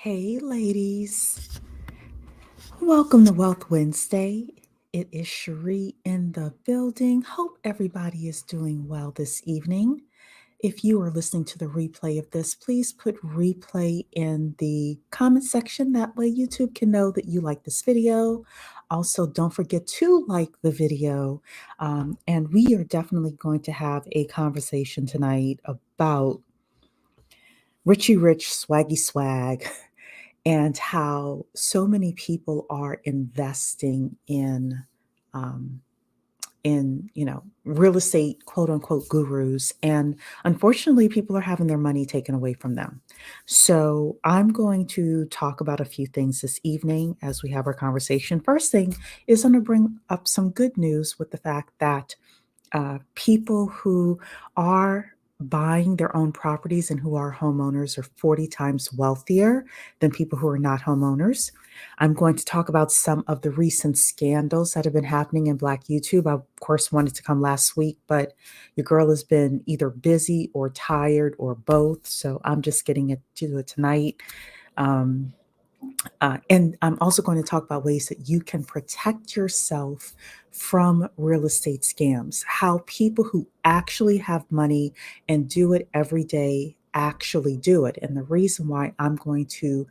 Hey, ladies. Welcome to Wealth Wednesday. It is Cherie in the building. Hope everybody is doing well this evening. If you are listening to the replay of this, please put replay in the comment section. That way, YouTube can know that you like this video. Also, don't forget to like the video. And we are definitely going to have a conversation tonight about Richie Rich, Swaggy Swag, and how so many people are investing um, in real estate, quote unquote, gurus, and unfortunately people are having their money taken away from them. So I'm going to talk about a few things this evening as we have our conversation. First thing is I'm going to bring up some good news with the fact that people who are buying their own properties and who are homeowners are 40 times wealthier than people who are not homeowners. I'm going to talk about some of the recent scandals that have been happening in Black YouTube. I, of course, wanted to come last week, but your girl has been either busy or tired or both. So I'm just getting to it tonight. Um, and I'm also going to talk about ways that you can protect yourself from real estate scams, how people who actually have money and do it every day actually do it. And the reason why I'm going to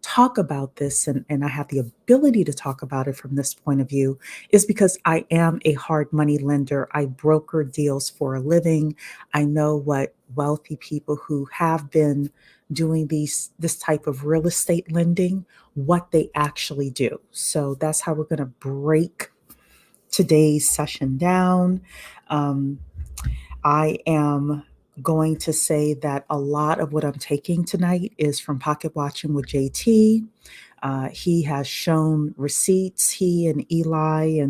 talk about this and I have the ability to talk about it from this point of view is because I am a hard money lender. I broker deals for a living. I know what wealthy people who have been doing this type of real estate lending, what they actually do. So that's how we're going to break today's session down. Um, I am going to say that a lot of what I'm taking tonight is from Pocket Watching with JT. He has shown receipts. He and Eli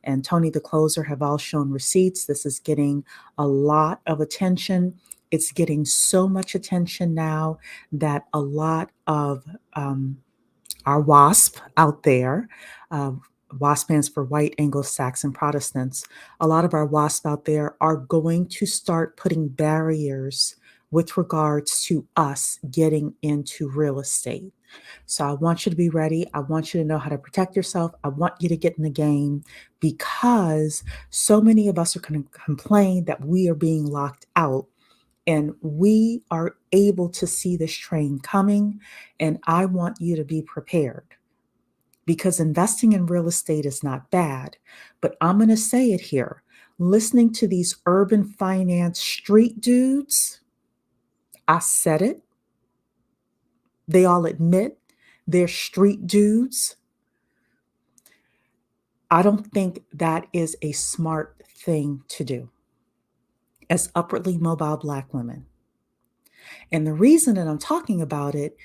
and Tony the Closer have all shown receipts. This is getting a lot of attention. It's getting so much attention now that a lot of our WASP out there, uh, WASP stands for White Anglo-Saxon Protestants, a lot of our WASP out there are going to start putting barriers with regards to us getting into real estate. So I want you to be ready. I want you to know how to protect yourself. I want you to get in the game because so many of us are going to complain that we are being locked out. And we are able to see this train coming. And I want you to be prepared because investing in real estate is not bad. But I'm going to say it here. Listening to these urban finance street dudes, I said it. They all admit they're street dudes. I don't think that is a smart thing to do as upwardly mobile Black women. And the reason that I'm talking about it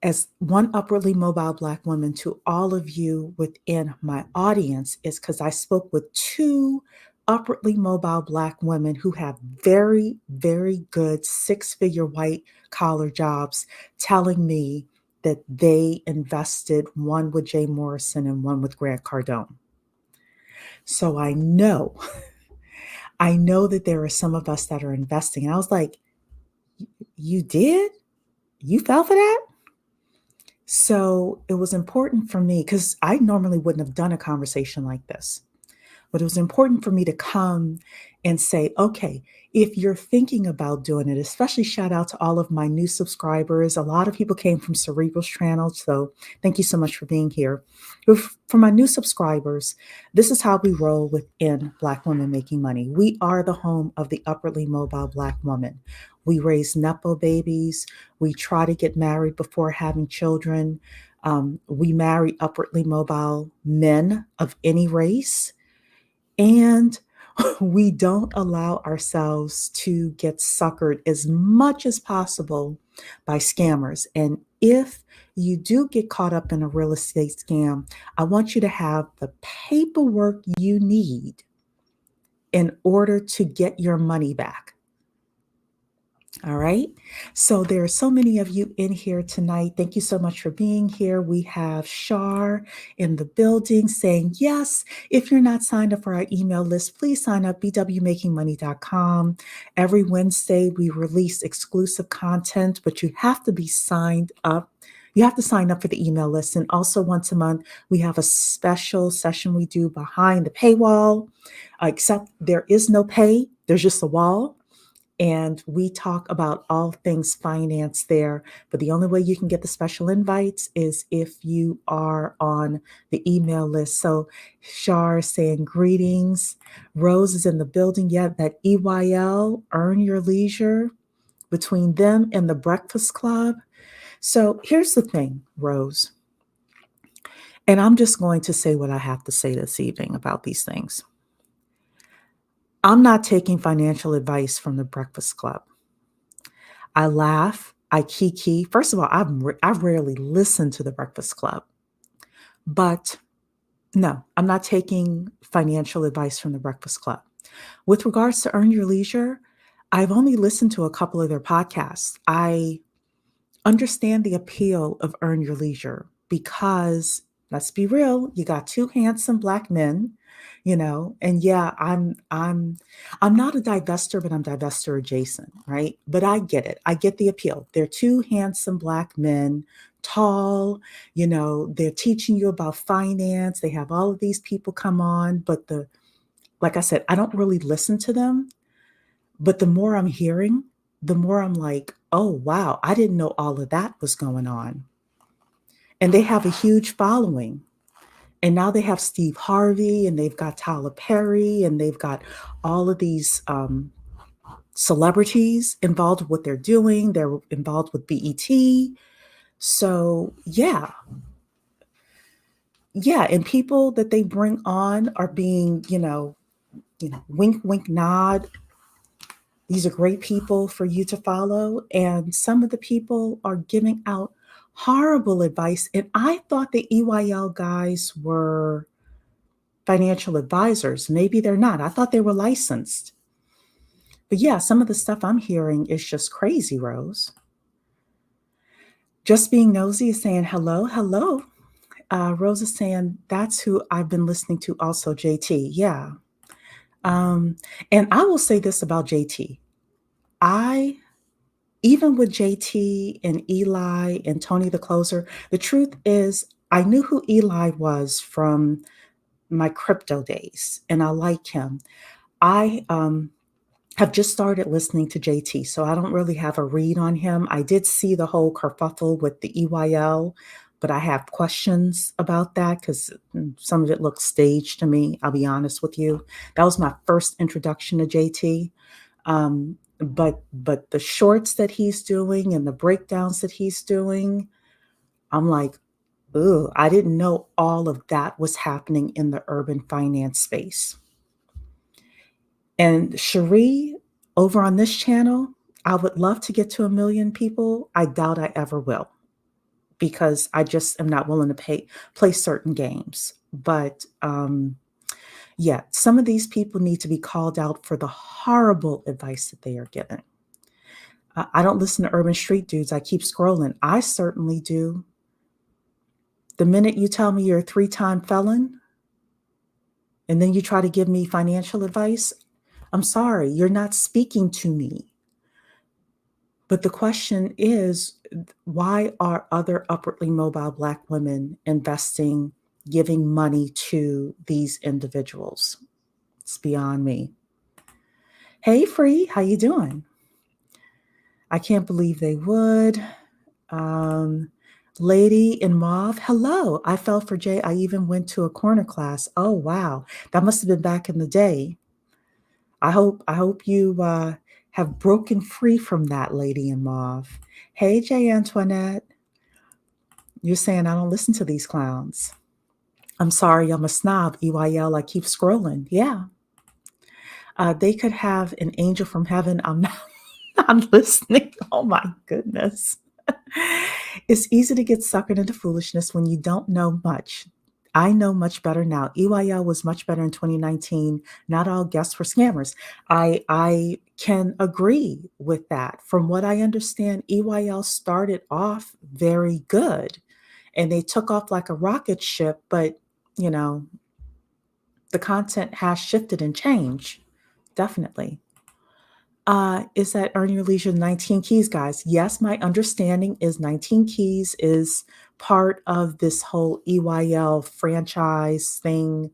as one upwardly mobile Black woman to all of you within my audience is because I spoke with two upwardly mobile Black women who have very, very good six-figure white collar jobs telling me that they invested, one with Jay Morrison and one with Grant Cardone. So I know that there are some of us that are investing. And I was like, you did? You fell for that? So it was important for me because I normally wouldn't have done a conversation like this, but it was important for me to come and say, okay, if you're thinking about doing it, especially shout out to all of my new subscribers. A lot of people came from Cerebral's channel, so thank you so much for being here. For my new subscribers, this is how we roll within Black Women Making Money. We are the home of the upwardly mobile Black woman. We raise nepo babies. We try to get married before having children. We marry upwardly mobile men of any race. And we don't allow ourselves to get suckered as much as possible by scammers. And if you do get caught up in a real estate scam, I want you to have the paperwork you need in order to get your money back. All right. So there are so many of you in here tonight. Thank you so much for being here. We have Shar in the building saying, yes, if you're not signed up for our email list, please sign up, bwmakingmoney.com. Every Wednesday, we release exclusive content, but you have to be signed up. You have to sign up for the email list. And also once a month, we have a special session we do behind the paywall, except there is no pay. There's just a wall. And we talk about all things finance there. But the only way you can get the special invites is if you are on the email list. So Shar is saying greetings. Rose is in the building. Yeah, that EYL, Earn Your Leisure, between them and the Breakfast Club. So here's the thing, Rose. And I'm just going to say what I have to say this evening about these things. I'm not taking financial advice from the Breakfast Club. I laugh, I kiki. First of all, I've rarely listened to the Breakfast Club, but no, I'm not taking financial advice from the Breakfast Club. With regards to Earn Your Leisure, I've only listened to a couple of their podcasts. I understand the appeal of Earn Your Leisure because, let's be real, you got two handsome black men, and yeah, I'm not a divester, but I'm divester adjacent, right? But I get it. I get the appeal. They're two handsome black men, tall, they're teaching you about finance. They have all of these people come on, but like I said, I don't really listen to them, but the more I'm hearing, the more I'm like, oh, wow, I didn't know all of that was going on. And they have a huge following. And now they have Steve Harvey and they've got Tyler Perry and they've got all of these celebrities involved with what they're doing. They're involved with BET. So, yeah. Yeah. And people that they bring on are being, wink, wink, nod. These are great people for you to follow. And some of the people are giving out horrible advice. And I thought the EYL guys were financial advisors. Maybe they're not. I thought they were licensed. But yeah, some of the stuff I'm hearing is just crazy, Rose. Just Being Nosy is saying hello, hello. Rose is saying that's who I've been listening to also, JT. Yeah. And I will say this about JT. Even with JT and Eli and Tony the Closer, the truth is I knew who Eli was from my crypto days, and I like him. I have just started listening to JT, so I don't really have a read on him. I did see the whole kerfuffle with the EYL, but I have questions about that because some of it looks staged to me. I'll be honest with you. That was my first introduction to JT. But the shorts that he's doing and the breakdowns that he's doing, I'm like, ooh, I didn't know all of that was happening in the urban finance space. And Cherie, over on this channel, I would love to get to 1 million people. I doubt I ever will because I just am not willing to play certain games. But yeah, some of these people need to be called out for the horrible advice that they are giving. I don't listen to Urban Street Dudes. I keep scrolling. I certainly do. The minute you tell me you're a 3-time felon and then you try to give me financial advice, I'm sorry, you're not speaking to me. But the question is, why are other upwardly mobile Black women investing, giving money to these individuals? It's beyond me. Hey, Free, how you doing? I can't believe they would. Lady in Mauve, hello. I fell for Jay. I even went to a corner class. Oh, wow. That must have been back in the day. I hope you have broken free from that, Lady in Mauve. Hey, Jay Antoinette. You're saying I don't listen to these clowns. I'm sorry, I'm a snob. EYL, I keep scrolling. Yeah. They could have an angel from heaven. I'm not. I'm listening. Oh my goodness. It's easy to get suckered into foolishness when you don't know much. I know much better now. EYL was much better in 2019. Not all guests were scammers. I can agree with that. From what I understand, EYL started off very good and they took off like a rocket ship, but the content has shifted and changed. Definitely. Is that Earn Your Leisure 19 Keys, guys? Yes, my understanding is 19 Keys is part of this whole EYL franchise thing.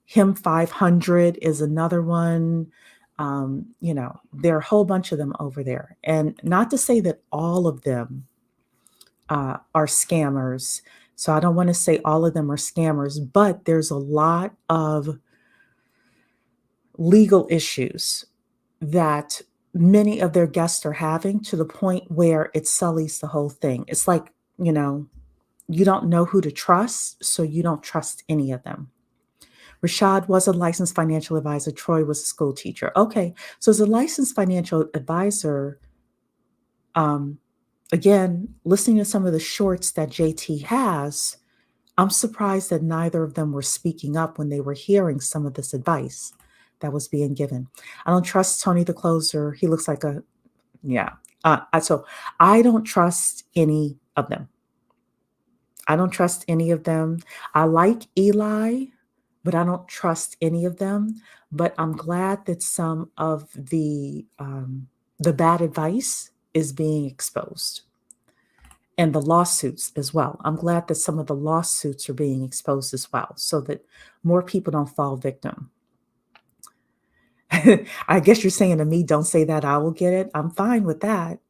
Him 500 is another one. There are a whole bunch of them over there. And not to say that all of them are scammers. So I don't want to say all of them are scammers, but there's a lot of legal issues that many of their guests are having to the point where it sullies the whole thing. It's like, you don't know who to trust, so you don't trust any of them. Rashad was a licensed financial advisor. Troy was a school teacher. Okay, so as a licensed financial advisor, um, again, listening to some of the shorts that JT has, I'm surprised that neither of them were speaking up when they were hearing some of this advice that was being given. I don't trust Tony the closer. He looks like a, yeah. So I don't trust any of them. I don't trust any of them. I like Eli, but I don't trust any of them. But I'm glad that some of the bad advice is being exposed, and the lawsuits as well. I'm glad that some of the lawsuits are being exposed as well, so that more people don't fall victim. I guess you're saying to me, don't say that, I will get it. I'm fine with that.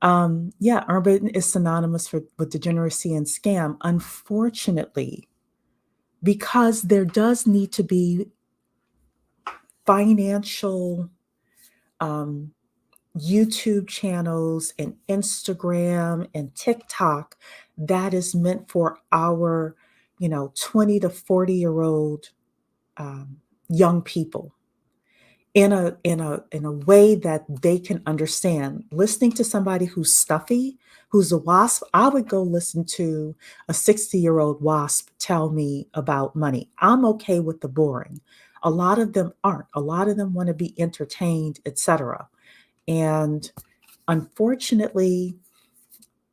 Yeah, urban is synonymous with degeneracy and scam. Unfortunately, because there does need to be financial YouTube channels and Instagram and TikTok that is meant for our, 20 to 40-year-old young people in a way that they can understand. Listening to somebody who's stuffy, who's a wasp, I would go listen to a 60-year-old wasp tell me about money. I'm okay with the boring. A lot of them aren't. A lot of them want to be entertained, etc. And unfortunately,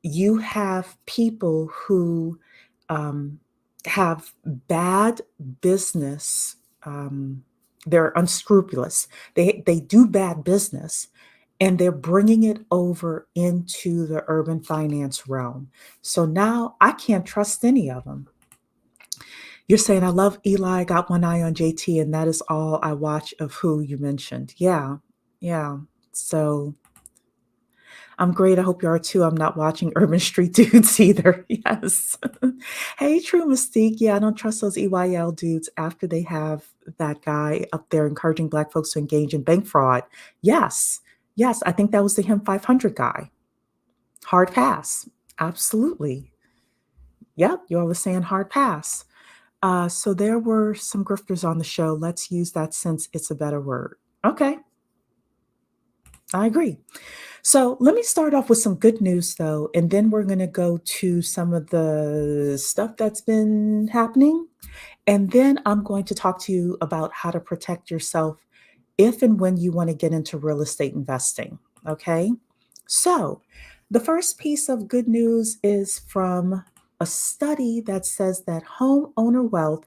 you have people who have bad business. They're unscrupulous. They do bad business, and they're bringing it over into the urban finance realm. So now I can't trust any of them. You're saying I love Eli, got one eye on JT, and that is all I watch of who you mentioned. Yeah, yeah. So I'm great. I hope you are too. I'm not watching Urban Street Dudes either. Yes. Hey, True Mystique. Yeah, I don't trust those EYL dudes after they have that guy up there encouraging Black folks to engage in bank fraud. Yes. Yes. I think that was the Him 500 guy. Hard pass. Absolutely. Yep. You all were saying hard pass. So there were some grifters on the show. Let's use that since it's a better word. Okay. I agree. So let me start off with some good news, though, and then we're going to go to some of the stuff that's been happening. And then I'm going to talk to you about how to protect yourself if and when you want to get into real estate investing. Okay. So the first piece of good news is from a study that says that homeowner wealth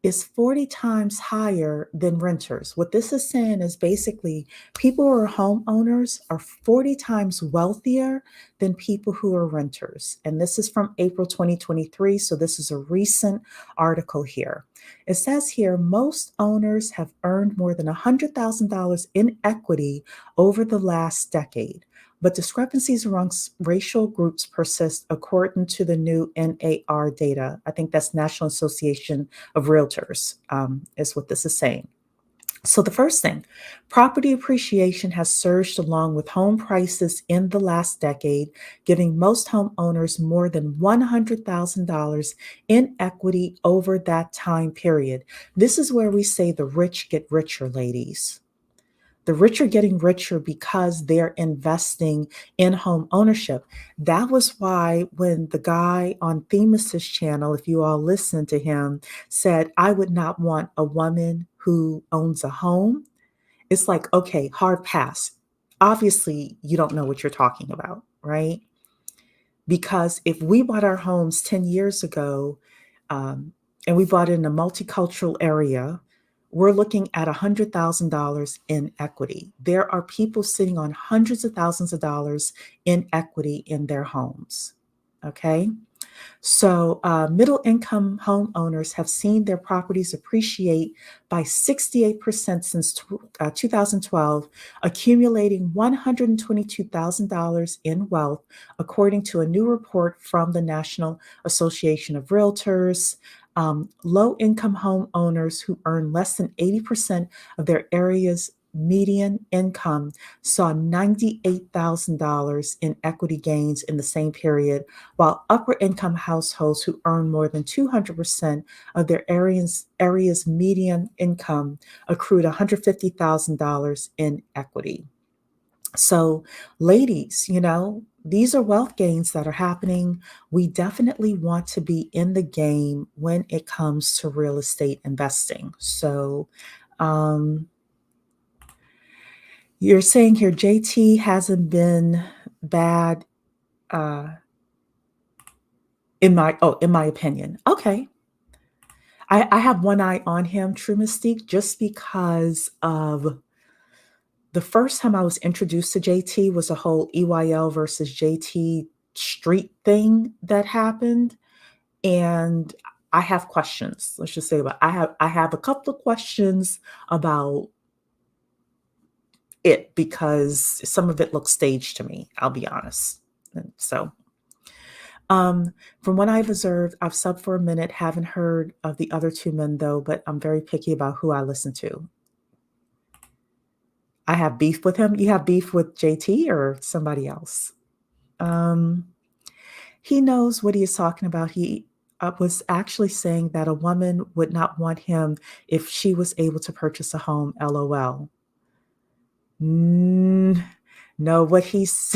is 40 times higher than renters. What this is saying is basically people who are homeowners are 40 times wealthier than people who are renters. And this is from April 2023. So this is a recent article here. It says here most owners have earned more than $100,000 in equity over the last decade. But discrepancies amongst racial groups persist, according to the new NAR data. I think that's National Association of Realtors, is what this is saying. So the first thing, property appreciation has surged along with home prices in the last decade, giving most homeowners more than $100,000 in equity over that time period. This is where we say the rich get richer, ladies. The rich are getting richer because they're investing in home ownership. That was why when the guy on Themis's channel, if you all listen to him, said, I would not want a woman who owns a home. It's like, okay, hard pass. Obviously, you don't know what you're talking about, right? Because if we bought our homes 10 years ago, and we bought in a multicultural area, we're looking at $100,000 in equity. There are people sitting on hundreds of thousands of dollars in equity in their homes. Okay. So, middle income homeowners have seen their properties appreciate by 68% since 2012, accumulating $122,000 in wealth, according to a new report from the National Association of Realtors. Low income homeowners who earn less than 80% of their area's median income saw $98,000 in equity gains in the same period, while upper income households who earn more than 200% of their area's median income accrued $150,000 in equity. So, ladies, these are wealth gains that are happening. We definitely want to be in the game when it comes to real estate investing. So, um, you're saying here JT hasn't been bad uh, in my opinion. Okay. I have one eye on him, True Mystique, just because of the first time I was introduced to JT was a whole EYL versus JT street thing that happened. And I have questions. Let's just say about I have a couple of questions about it because some of it looks staged to me, I'll be honest. And so from what I've observed, I've subbed for a minute, haven't heard of the other two men though, but I'm very picky about who I listen to. I have beef with him. You have beef with JT or somebody else? Um, he knows what he is talking about. He was actually saying that a woman would not want him if she was able to purchase a home. LOL. Mm, no, what he's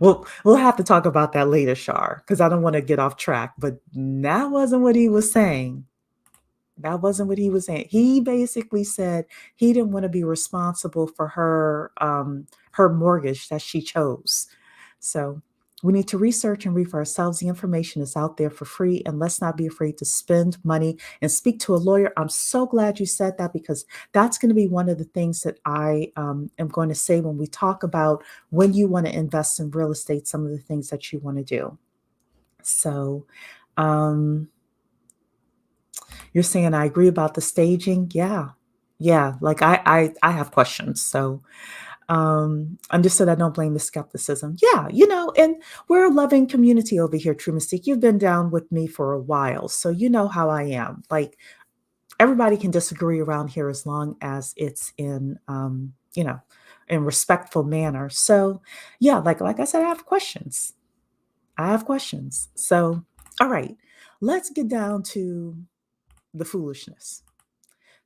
well, we'll have to talk about that later, Shar, because I don't want to get off track. But that wasn't what he was saying. That wasn't what he was saying. He basically said he didn't want to be responsible for her mortgage that she chose. So we need to research and read for ourselves. The information is out there for free, and let's not be afraid to spend money and speak to a lawyer. I'm so glad you said that because that's going to be one of the things that I am going to say when we talk about when you want to invest in real estate, some of the things that you want to do. So, you're saying I agree about the staging. Yeah. Yeah. Like I have questions. So understood I don't blame the skepticism. Yeah, and we're a loving community over here, True Mystique. You've been down with me for a while. So you know how I am. Like everybody can disagree around here as long as it's in respectful manner. So yeah, like I said, I have questions. So all right, let's get down to the foolishness.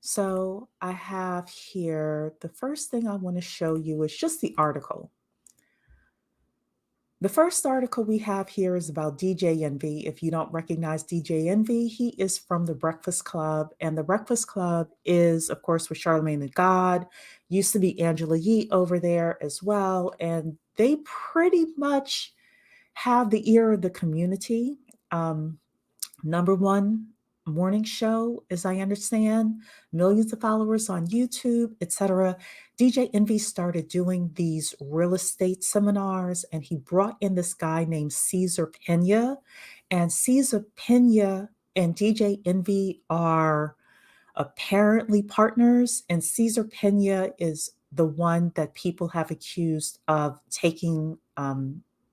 So I have here, the first thing I want to show you is just the article. The first article we have here is about DJ Envy. If you don't recognize DJ Envy, he is from the Breakfast Club. And the Breakfast Club is, of course, with Charlamagne the God. Used to be Angela Yee over there as well. And they pretty much have the ear of the community. Number one morning show, as I understand, millions of followers on YouTube, etc. DJ Envy started doing these real estate seminars, and he brought in this guy named Cesar Pena. And Cesar Pena and DJ Envy are apparently partners, and Cesar Pena is the one that people have accused of taking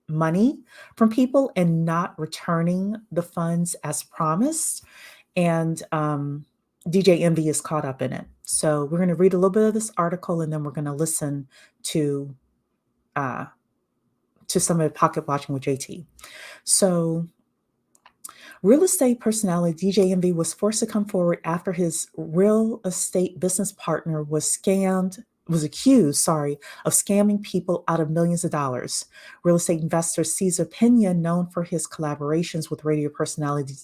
money from people and not returning the funds as promised. And DJ Envy is caught up in it. So we're going to read a little bit of this article, and then we're going to listen to some of the pocket watching with JT. So real estate personality DJ Envy was forced to come forward after his real estate business partner was accused of scamming people out of millions of dollars. Real estate investor Cesar Pena, known for his collaborations with radio personality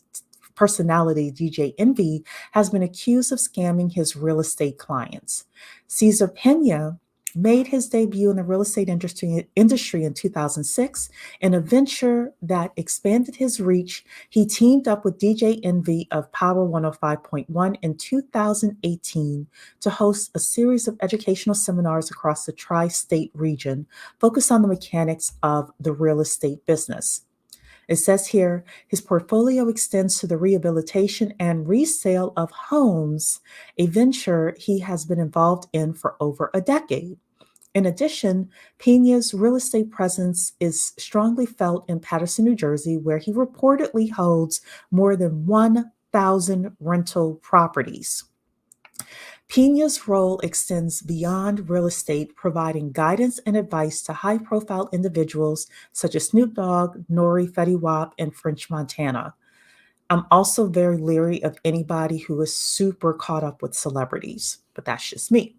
DJ Envy, has been accused of scamming his real estate clients. Cesar Pena made his debut in the real estate industry in 2006. In a venture that expanded his reach, he teamed up with DJ Envy of Power 105.1 in 2018 to host a series of educational seminars across the tri-state region focused on the mechanics of the real estate business. It says here his portfolio extends to the rehabilitation and resale of homes, a venture he has been involved in for over a decade. In addition, Pena's real estate presence is strongly felt in Paterson, New Jersey, where he reportedly holds more than 1,000 rental properties. Pena's role extends beyond real estate, providing guidance and advice to high profile individuals such as Snoop Dogg, Nori, Fetty Wap, and French Montana. I'm also very leery of anybody who is super caught up with celebrities, but that's just me.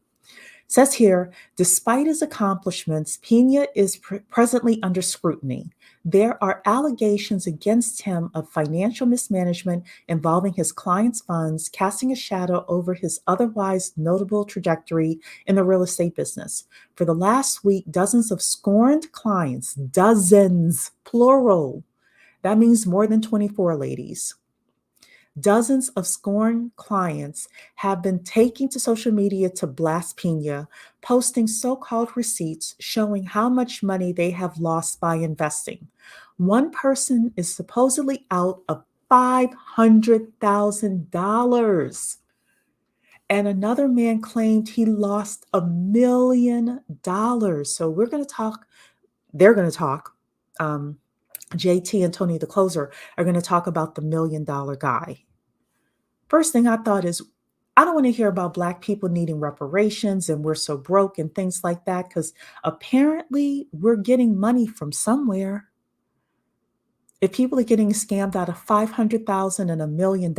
It says here, despite his accomplishments, Pena is presently under scrutiny. There are allegations against him of financial mismanagement involving his clients' funds, casting a shadow over his otherwise notable trajectory in the real estate business. For the last week, dozens of scorned clients, dozens, plural, that means more than 24, ladies. Dozens of scorned clients have been taking to social media to blast Pena, posting so called receipts showing how much money they have lost by investing. One person is supposedly out of $500,000. And another man claimed he lost $1 million. So they're going to talk. JT and Tony the Closer are going to talk about the $1 million guy. First thing I thought is, I don't want to hear about Black people needing reparations and we're so broke and things like that, because apparently we're getting money from somewhere. If people are getting scammed out of $500,000 and $1 million,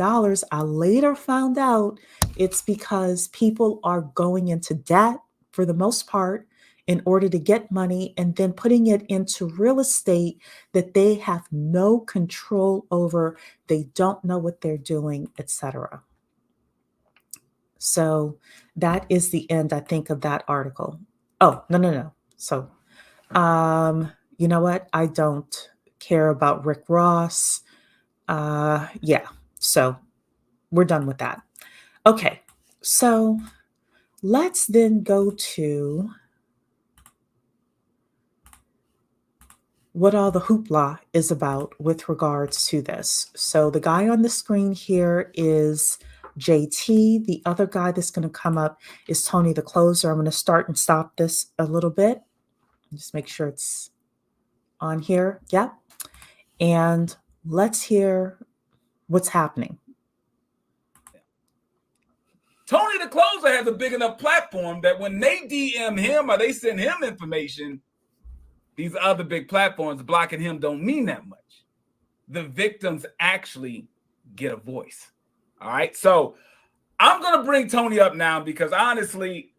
I later found out it's because people are going into debt for the most part in order to get money and then putting it into real estate that they have no control over. They don't know what they're doing, etc. So that is the end, I think, of that article. Oh, no. So, you know what? I don't care about Rick Ross. Yeah, so we're done with that. Okay, so let's then go to what all the hoopla is about with regards to this. So the guy on the screen here is JT. The other guy that's going to come up is Tony the Closer. I'm going to start and stop this a little bit. Just make sure it's on here. Yep. And let's hear what's happening. Tony the Closer has a big enough platform that when they DM him or they send him information, these other big platforms blocking him don't mean that much. The victims actually get a voice. All right. So I'm going to bring Tony up now because honestly,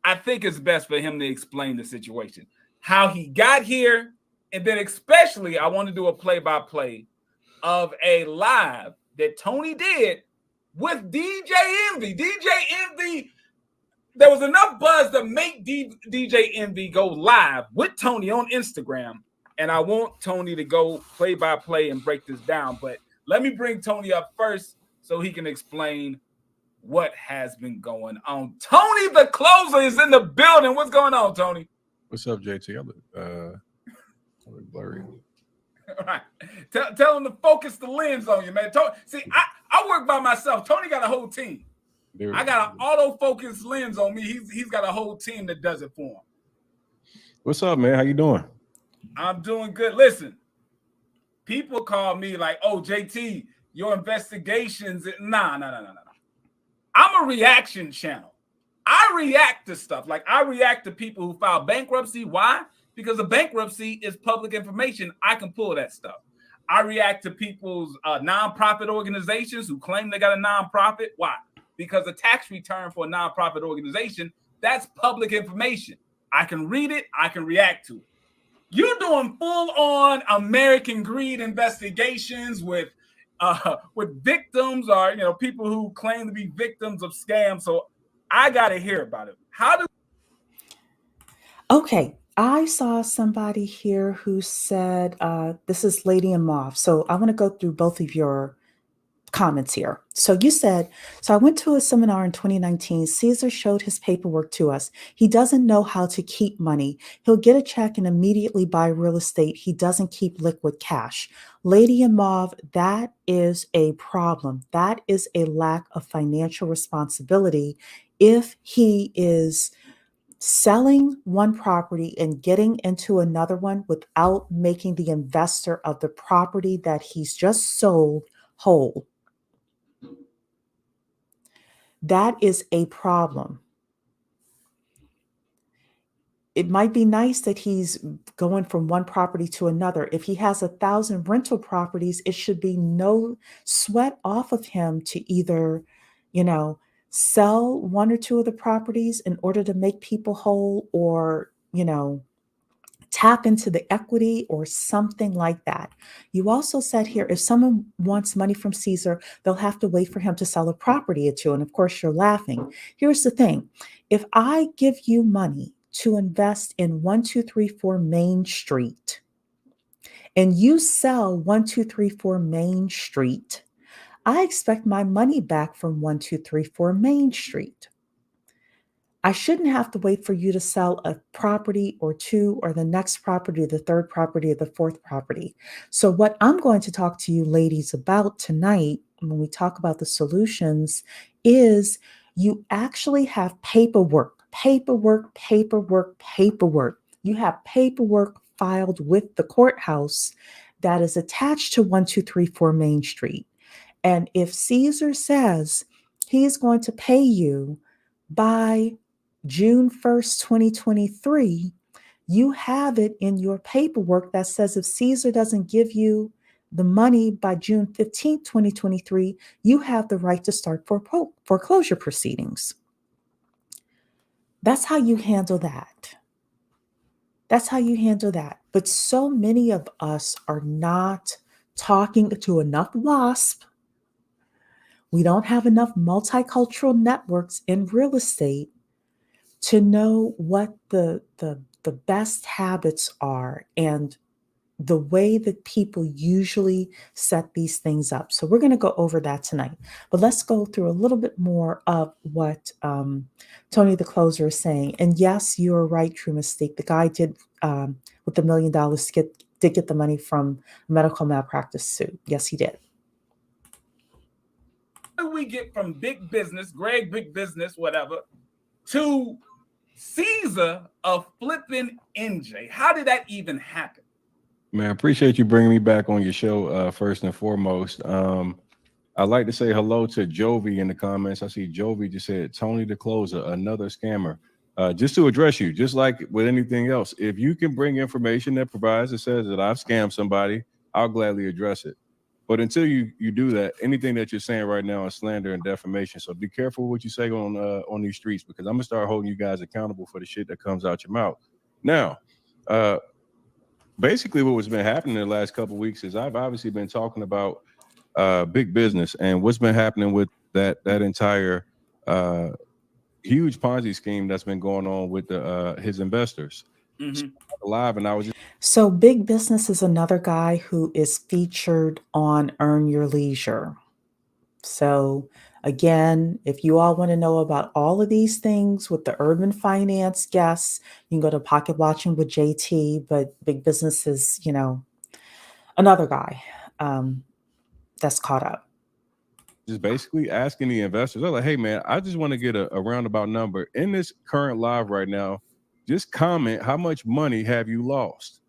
I think it's best for him to explain the situation, how he got here. And then especially I want to do a play-by-play of a live that Tony did with DJ Envy. DJ Envy, there was enough buzz to make DJ Envy go live with Tony on Instagram. And I want Tony to go play-by-play and break this down. But let me bring Tony up first so he can explain what has been going on. Tony the Closer is in the building. What's going on, Tony? What's up, JT? I look blurry. All right. Tell him to focus the lens on you, man. See, I work by myself. Tony got a whole team. I got an autofocus lens on me. He's got a whole team that does it for him. What's up, man? How you doing? I'm doing good. Listen, people call me like, oh, JT, your investigations. Nah. I'm a reaction channel. I react to stuff. Like I react to people who file bankruptcy. Why? Because the bankruptcy is public information. I can pull that stuff. I react to people's nonprofit organizations who claim they got a nonprofit. Why? Because a tax return for a nonprofit organization, that's public information. I can read it. I can react to it. You're doing full-on American greed investigations with victims or people who claim to be victims of scams. So I got to hear about it. Okay, I saw somebody here who said, this is Lady in Mauve. So I want to go through both of your comments here. So you said, so I went to a seminar in 2019. Caesar showed his paperwork to us. He doesn't know how to keep money. He'll get a check and immediately buy real estate. He doesn't keep liquid cash. Lady in Mauve, that is a problem. That is a lack of financial responsibility. If he is selling one property and getting into another one without making the investor of the property that he's just sold whole, that is a problem. It might be nice that he's going from one property to another. If he has 1,000 rental properties, it should be no sweat off of him to either, you know, sell one or two of the properties in order to make people whole, or, tap into the equity or something like that. You also said here, if someone wants money from Caesar, they'll have to wait for him to sell a property or two. And of course, you're laughing. Here's the thing. If I give you money to invest in 1234 Main Street and you sell 1234 Main Street, I expect my money back from 1234 Main Street. I shouldn't have to wait for you to sell a property or two, or the next property, the third property, or the fourth property. So, what I'm going to talk to you ladies about tonight, when we talk about the solutions, is you actually have paperwork, paperwork, paperwork, paperwork. You have paperwork filed with the courthouse that is attached to 1234 Main Street. And if Caesar says he's going to pay you by June 1st, 2023, you have it in your paperwork that says if Caesar doesn't give you the money by June 15th, 2023, you have the right to start foreclosure proceedings. That's how you handle that. That's how you handle that. But so many of us are not talking to enough WASP. We don't have enough multicultural networks in real estate to know what the best habits are and the way that people usually set these things up. So we're going to go over that tonight. But let's go through a little bit more of what Tony the Closer is saying. And yes, you're right, True Mistake. The guy did, with the $1 million, did get the money from a medical malpractice suit. Yes, he did. How do we get from big business, Greg, big business, whatever, to Caesar of flipping NJ? How did that even happen? Man, I appreciate you bringing me back on your show, first and foremost. I'd like to say hello to Jovi in the comments. I see Jovi just said, Tony the Closer, another scammer. Just to address you, just like with anything else, if you can bring information that provides, it says that I've scammed somebody, I'll gladly address it. But until you do that, anything that you're saying right now is slander and defamation. So be careful what you say on these streets, because I'm gonna start holding you guys accountable for the shit that comes out your mouth. Now, basically what's been happening in the last couple of weeks is I've obviously been talking about big business and what's been happening with that entire huge Ponzi scheme that's been going on with his investors. Mm-hmm. Live, and I was just So big business is another guy who is featured on Earn Your Leisure. So again, if you all want to know about all of these things with the urban finance guests, you can go to Pocket Watching with JT, but big business is, another guy that's caught up. just basically asking the investors, they're like, hey man, I just want to get a roundabout number in this current live right now. Just comment, how much money have you lost?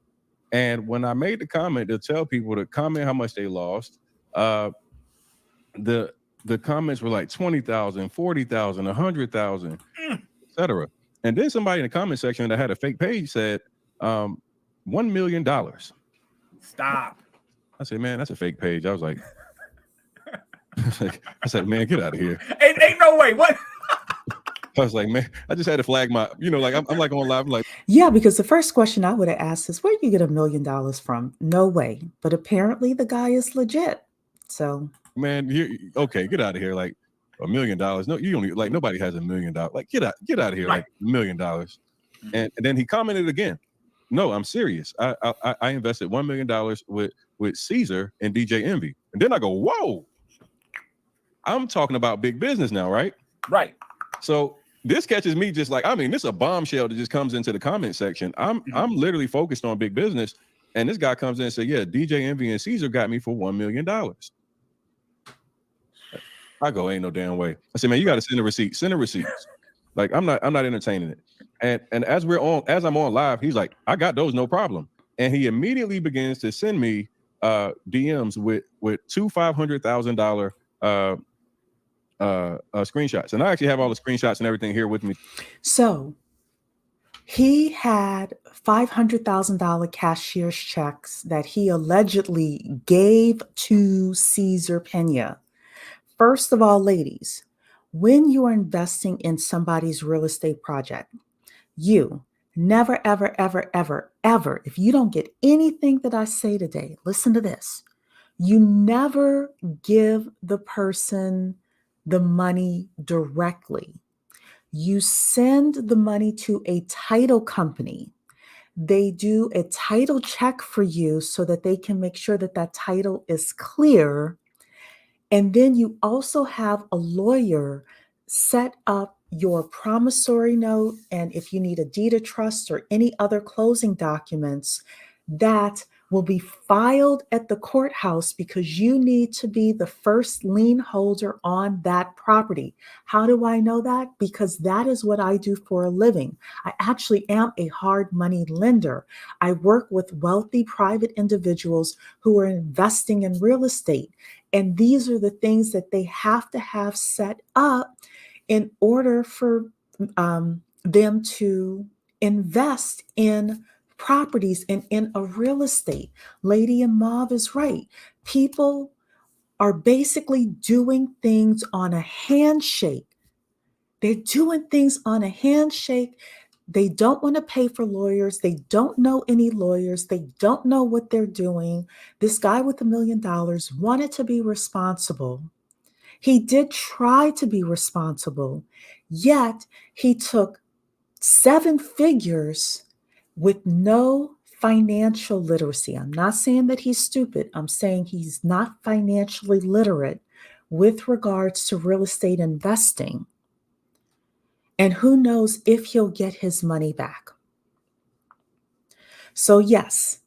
And when I made the comment to tell people to comment how much they lost, the comments were like 20,000, 40,000, 100,000, etc. And then somebody in the comment section that had a fake page said, $1 million. Stop. I said, man, that's a fake page. I was like, I said, man, get out of here. Ain't no way. What? I was like, man, I just had to flag my, like I'm like on live, like, yeah, because the first question I would have asked is, where do you get $1 million from? No way. But apparently the guy is legit. So, man, okay, get out of here. Like $1 million. No, you don't, like, nobody has $1 million. Like, get out of here. Right. Like $1 million. And then he commented again. No, I'm serious. I invested $1 million with Caesar and DJ Envy. And then I go, whoa, I'm talking about big business now, right? Right. So this catches me just like, I mean, this is a bombshell that just comes into the comment section. I'm literally focused on big business. And this guy comes in and says, yeah, DJ Envy and Caesar got me for $1 million. I go, ain't no damn way. I said, man, you got to send a receipt. Send a receipts. Like, I'm not entertaining it. And as I'm on live, he's like, I got those, no problem. And he immediately begins to send me DMs with two $500,000 screenshots. And I actually have all the screenshots and everything here with me. So he had $500,000 cashier's checks that he allegedly gave to Cesar Pena. First of all, ladies, when you are investing in somebody's real estate project, you never, ever, ever, ever, ever, if you don't get anything that I say today, listen to this. You never give the person the money directly. You send the money to a title company. They do a title check for you so that they can make sure that that title is clear. And then you also have a lawyer set up your promissory note. And if you need a deed of trust or any other closing documents, that will be filed at the courthouse because you need to be the first lien holder on that property. How do I know that? Because that is what I do for a living. I actually am a hard money lender. I work with wealthy private individuals who are investing in real estate. And these are the things that they have to have set up in order for them to invest in properties and in a real estate. Lady in Mauve is right. People are basically doing things on a handshake. They're doing things on a handshake. They don't want to pay for lawyers. They don't know any lawyers. They don't know what they're doing. This guy with $1 million wanted to be responsible. He did try to be responsible, yet he took 7 figures with no financial literacy. I'm not saying that he's stupid. I'm saying he's not financially literate with regards to real estate investing. And who knows if he'll get his money back. So yes,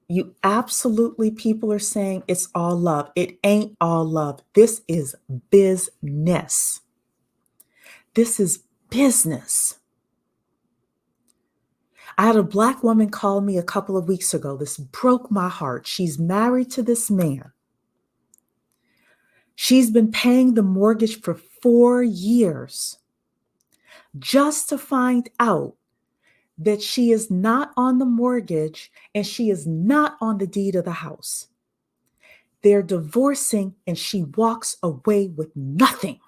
you absolutely, people are saying it's all love. It ain't all love. This is business. This is business. I had a Black woman call me a couple of weeks ago. This broke my heart. She's married to this man. She's been paying the mortgage for 4 years just to find out that she is not on the mortgage and she is not on the deed of the house. They're divorcing and she walks away with nothing.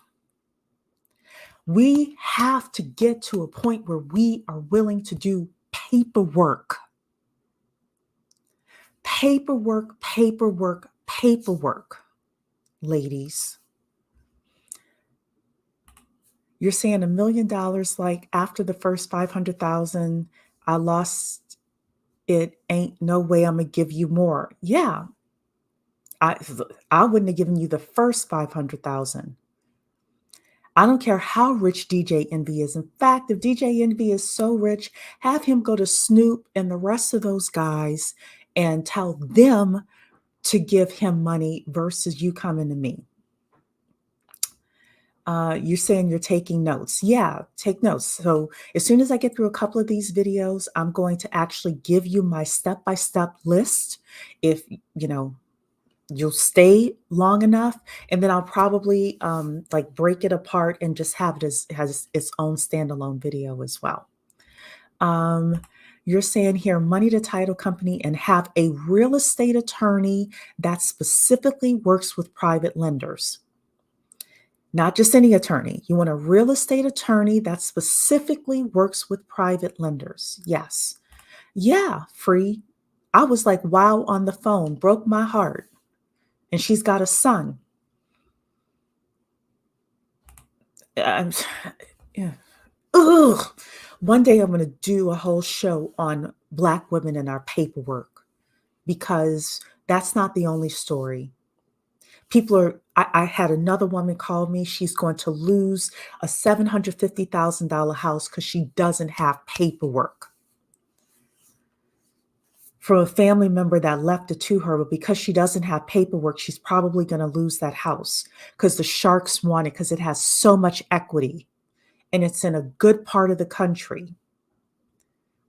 We have to get to a point where we are willing to do paperwork. Paperwork, paperwork, paperwork, ladies. You're saying $1 million, like after the first 500,000, I lost it. Ain't no way I'm going to give you more. Yeah. I wouldn't have given you the first 500,000. I don't care how rich DJ Envy is. In fact, if DJ Envy is so rich, have him go to Snoop and the rest of those guys and tell them to give him money versus you coming to me. You're saying you're taking notes. Yeah, take notes. So as soon as I get through a couple of these videos, I'm going to actually give you my step-by-step list. If, you'll stay long enough, and then I'll probably like break it apart and just have it has its own standalone video as well. You're saying here, money to title company and have a real estate attorney that specifically works with private lenders. Not just any attorney. You want a real estate attorney that specifically works with private lenders. Yes. Yeah, free. I was like, wow, on the phone, broke my heart. And she's got a son. Yeah. Ugh. One day I'm going to do a whole show on Black women and our paperwork, because that's not the only story. I had another woman call me. She's going to lose a $750,000 house because she doesn't have paperwork from a family member that left it to her. But because she doesn't have paperwork, she's probably going to lose that house because the sharks want it, because it has so much equity and it's in a good part of the country.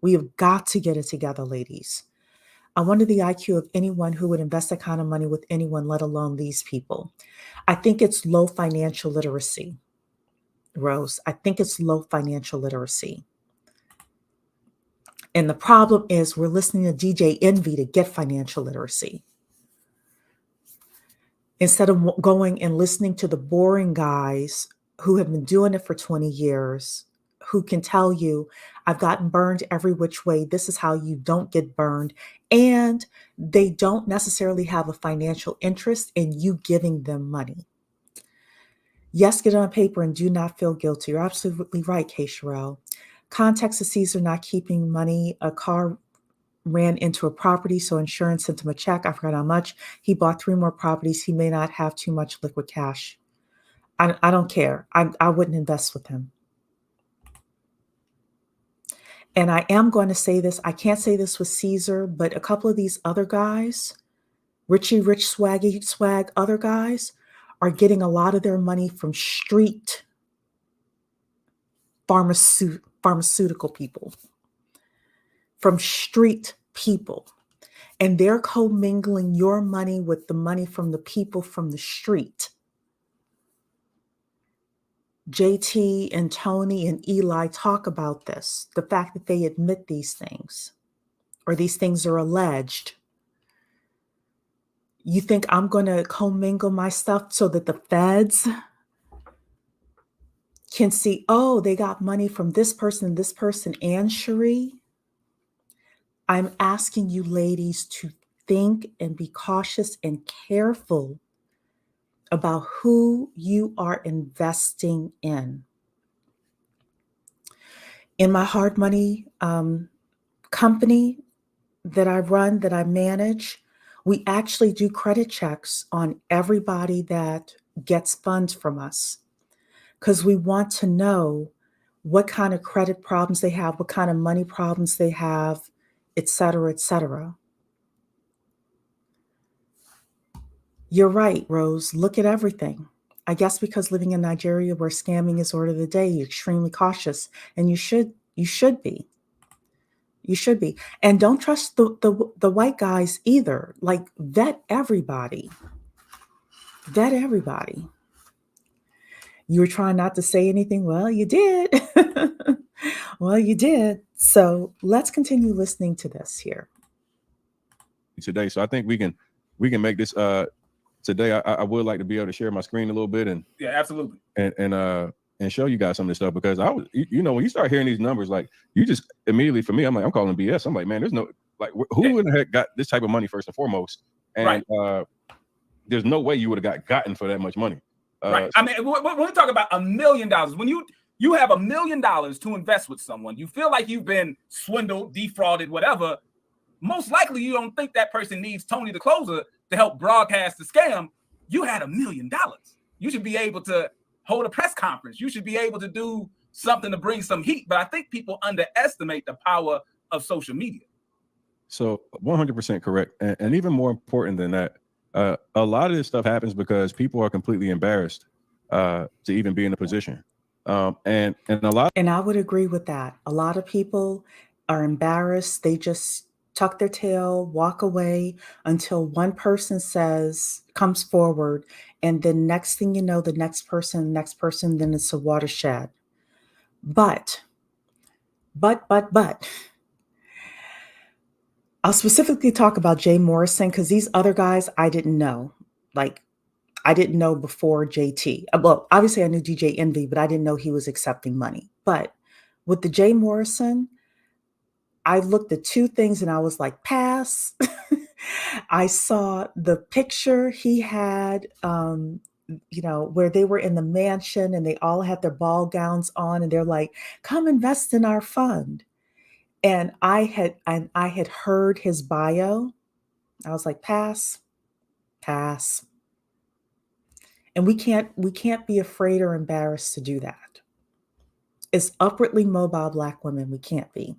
We have got to get it together, ladies. I wonder the IQ of anyone who would invest that kind of money with anyone, let alone these people. I think it's low financial literacy, Rose. I think it's low financial literacy. And the problem is we're listening to DJ Envy to get financial literacy, instead of going and listening to the boring guys who have been doing it for 20 years, who can tell you, I've gotten burned every which way. This is how you don't get burned. And they don't necessarily have a financial interest in you giving them money. Yes, get it on paper and do not feel guilty. You're absolutely right, Kay Sherelle. Context of Caesar not keeping money. A car ran into a property, so insurance sent him a check. I forgot how much. He bought 3 more properties. He may not have too much liquid cash. I don't care. I wouldn't invest with him. And I am going to say this. I can't say this with Caesar, but a couple of these other guys, Richie Rich Swaggy Swag, other guys are getting a lot of their money from street pharmaceutical people, from street people. And they're commingling your money with the money from the people from the street. JT and Tony and Eli talk about this, the fact that they admit these things, or these things are alleged. You think I'm going to commingle my stuff so that the feds can see, oh, they got money from this person, and Cherie? I'm asking you ladies to think and be cautious and careful about who you are investing in. In my hard money company that I run, that I manage, we actually do credit checks on everybody that gets funds from us, because we want to know what kind of credit problems they have, what kind of money problems they have, et cetera, et cetera. You're right, Rose. Look at everything. I guess because living in Nigeria where scamming is order of the day, you're extremely cautious, and you should be. You should be. And don't trust the white guys either. Like, vet everybody. Vet everybody. You were trying not to say anything. Well, you did. Well, you did. So let's continue listening to this here today. So I think we can make this today. I would like to be able to share my screen a little bit, and yeah, absolutely, and show you guys some of this stuff, because I was, when you start hearing these numbers, like, you just immediately, for me, I'm like, I'm calling BS. I'm like, man, there's no, like, who in the heck got this type of money first and foremost? And there's no way you would have gotten for that much money. Right. I mean, when we talk about $1 million, when you have $1 million to invest with someone, you feel like you've been swindled, defrauded, whatever. Most likely, you don't think that person needs Tony the Closer to help broadcast the scam. You had $1 million. You should be able to hold a press conference. You should be able to do something to bring some heat. But I think people underestimate the power of social media. So 100% correct. And even more important than that, a lot of this stuff happens because people are completely embarrassed to even be in a position. And I would agree with that. A lot of people are embarrassed. They just tuck their tail, walk away until one person comes forward. And then next thing you know, the next person, then it's a watershed. But I'll specifically talk about Jay Morrison, because these other guys I didn't know. Like, I didn't know before JT. Well, obviously I knew DJ Envy, but I didn't know he was accepting money. But with the Jay Morrison, I looked at 2 things and I was like, pass. I saw the picture he had where they were in the mansion and they all had their ball gowns on and they're like, come invest in our fund. And I had heard his bio. I was like, pass, pass. And we can't be afraid or embarrassed to do that. As upwardly mobile Black women, we can't be.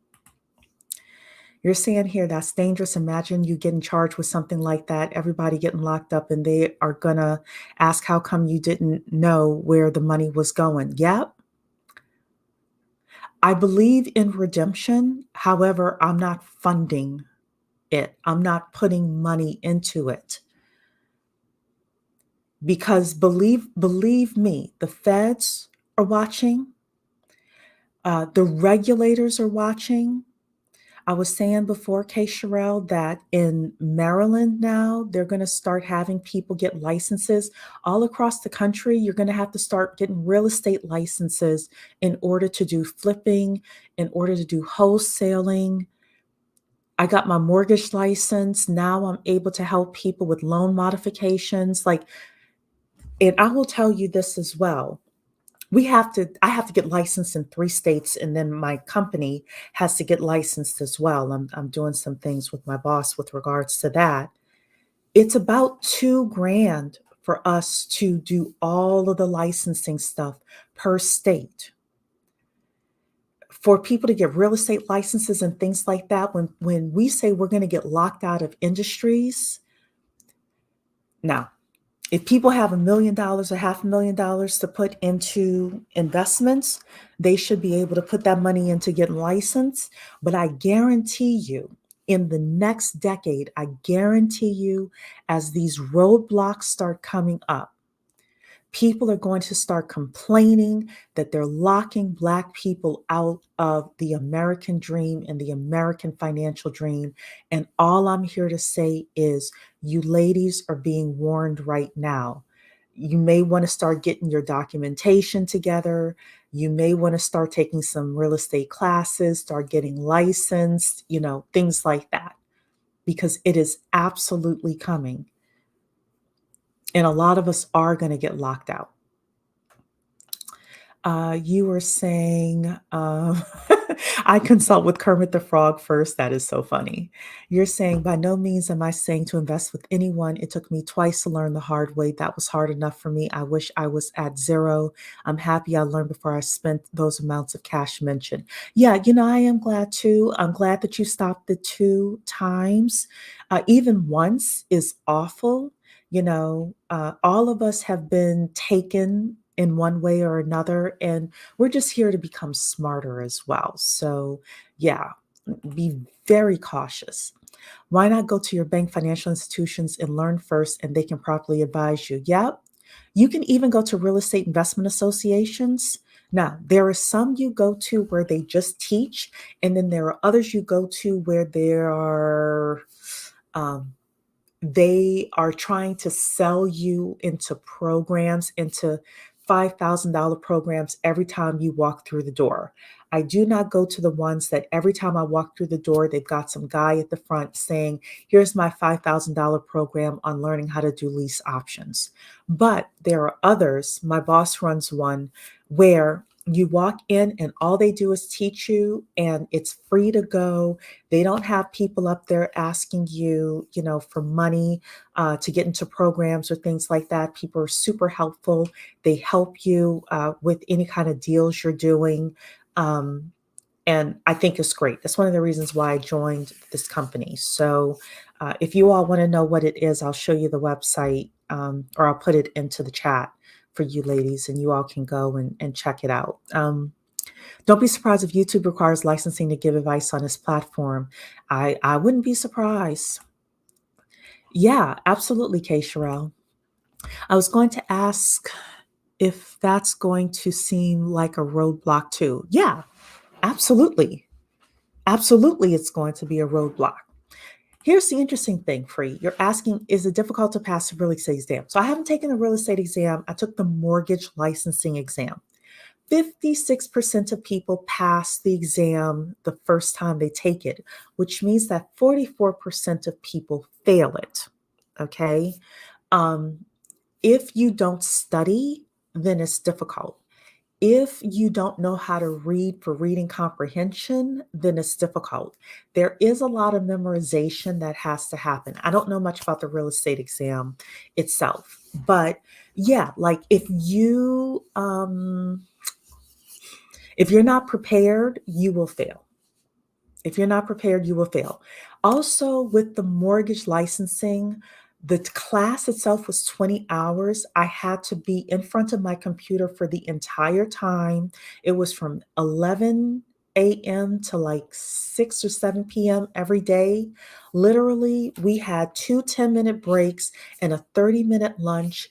You're saying here that's dangerous. Imagine you getting charged with something like that, everybody getting locked up, and they are gonna ask how come you didn't know where the money was going. Yep. I believe in redemption. However, I'm not funding it. I'm not putting money into it. Because believe me, the feds are watching. The regulators are watching. I was saying before, Kay Sherelle, that in Maryland now, they're going to start having people get licenses all across the country. You're going to have to start getting real estate licenses in order to do flipping, in order to do wholesaling. I got my mortgage license. Now I'm able to help people with loan modifications. And I will tell you this as well. I have to get licensed in 3 states, and then my company has to get licensed as well. I'm doing some things with my boss with regards to that. It's about $2,000 for us to do all of the licensing stuff per state. For people to get real estate licenses and things like that, when we say we're going to get locked out of industries, now, if people have $1 million or $500,000 to put into investments, they should be able to put that money into getting licensed. But I guarantee you, in the next decade, I guarantee you, as these roadblocks start coming up, people are going to start complaining that they're locking Black people out of the American dream and the American financial dream. And all I'm here to say is, you ladies are being warned right now. You may want to start getting your documentation together. You may want to start taking some real estate classes, start getting licensed, things like that, because it is absolutely coming. And a lot of us are going to get locked out. You were saying, I consult with Kermit the Frog first. That is so funny. You're saying, by no means am I saying to invest with anyone. It took me twice to learn the hard way. That was hard enough for me. I wish I was at 0. I'm happy I learned before I spent those amounts of cash mentioned. Yeah, I am glad too. I'm glad that you stopped the 2 times. Even once is awful. All of us have been taken in one way or another, and we're just here to become smarter as well. So yeah, be very cautious. Why not go to your bank, financial institutions, and learn first, and they can properly advise you? Yep. You can even go to real estate investment associations. Now, there are some you go to where they just teach, and then there are others you go to where they are trying to sell you into programs, into $5,000 programs every time you walk through the door. I do not go to the ones that every time I walk through the door, they've got some guy at the front saying, here's my $5,000 program on learning how to do lease options. But there are others, my boss runs one, where you walk in and all they do is teach you, and it's free to go. They don't have people up there asking you, for money to get into programs or things like that. People are super helpful. They help you with any kind of deals you're doing. And I think it's great. That's one of the reasons why I joined this company. So if you all want to know what it is, I'll show you the website, or I'll put it into the chat for you ladies, and you all can go and check it out. Don't be surprised if YouTube requires licensing to give advice on this platform. I wouldn't be surprised. Yeah, absolutely, Kay Sherelle. I was going to ask if that's going to seem like a roadblock too. Yeah, absolutely. Absolutely, it's going to be a roadblock. Here's the interesting thing, Free. You're asking, is it difficult to pass the real estate exam? So I haven't taken the real estate exam. I took the mortgage licensing exam. 56% of people pass the exam the first time they take it, which means that 44% of people fail it. Okay. if you don't study, then it's difficult. If you don't know how to read for reading comprehension, then it's difficult. There is a lot of memorization that has to happen. I don't know much about the real estate exam itself, but yeah, like if you're not prepared, you will fail. If you're not prepared, you will fail. Also, with the mortgage licensing, the class itself was 20 hours. I had to be in front of my computer for the entire time. It was from 11 a.m. to like 6 or 7 p.m. every day. Literally, we had two 10-minute breaks and a 30-minute lunch.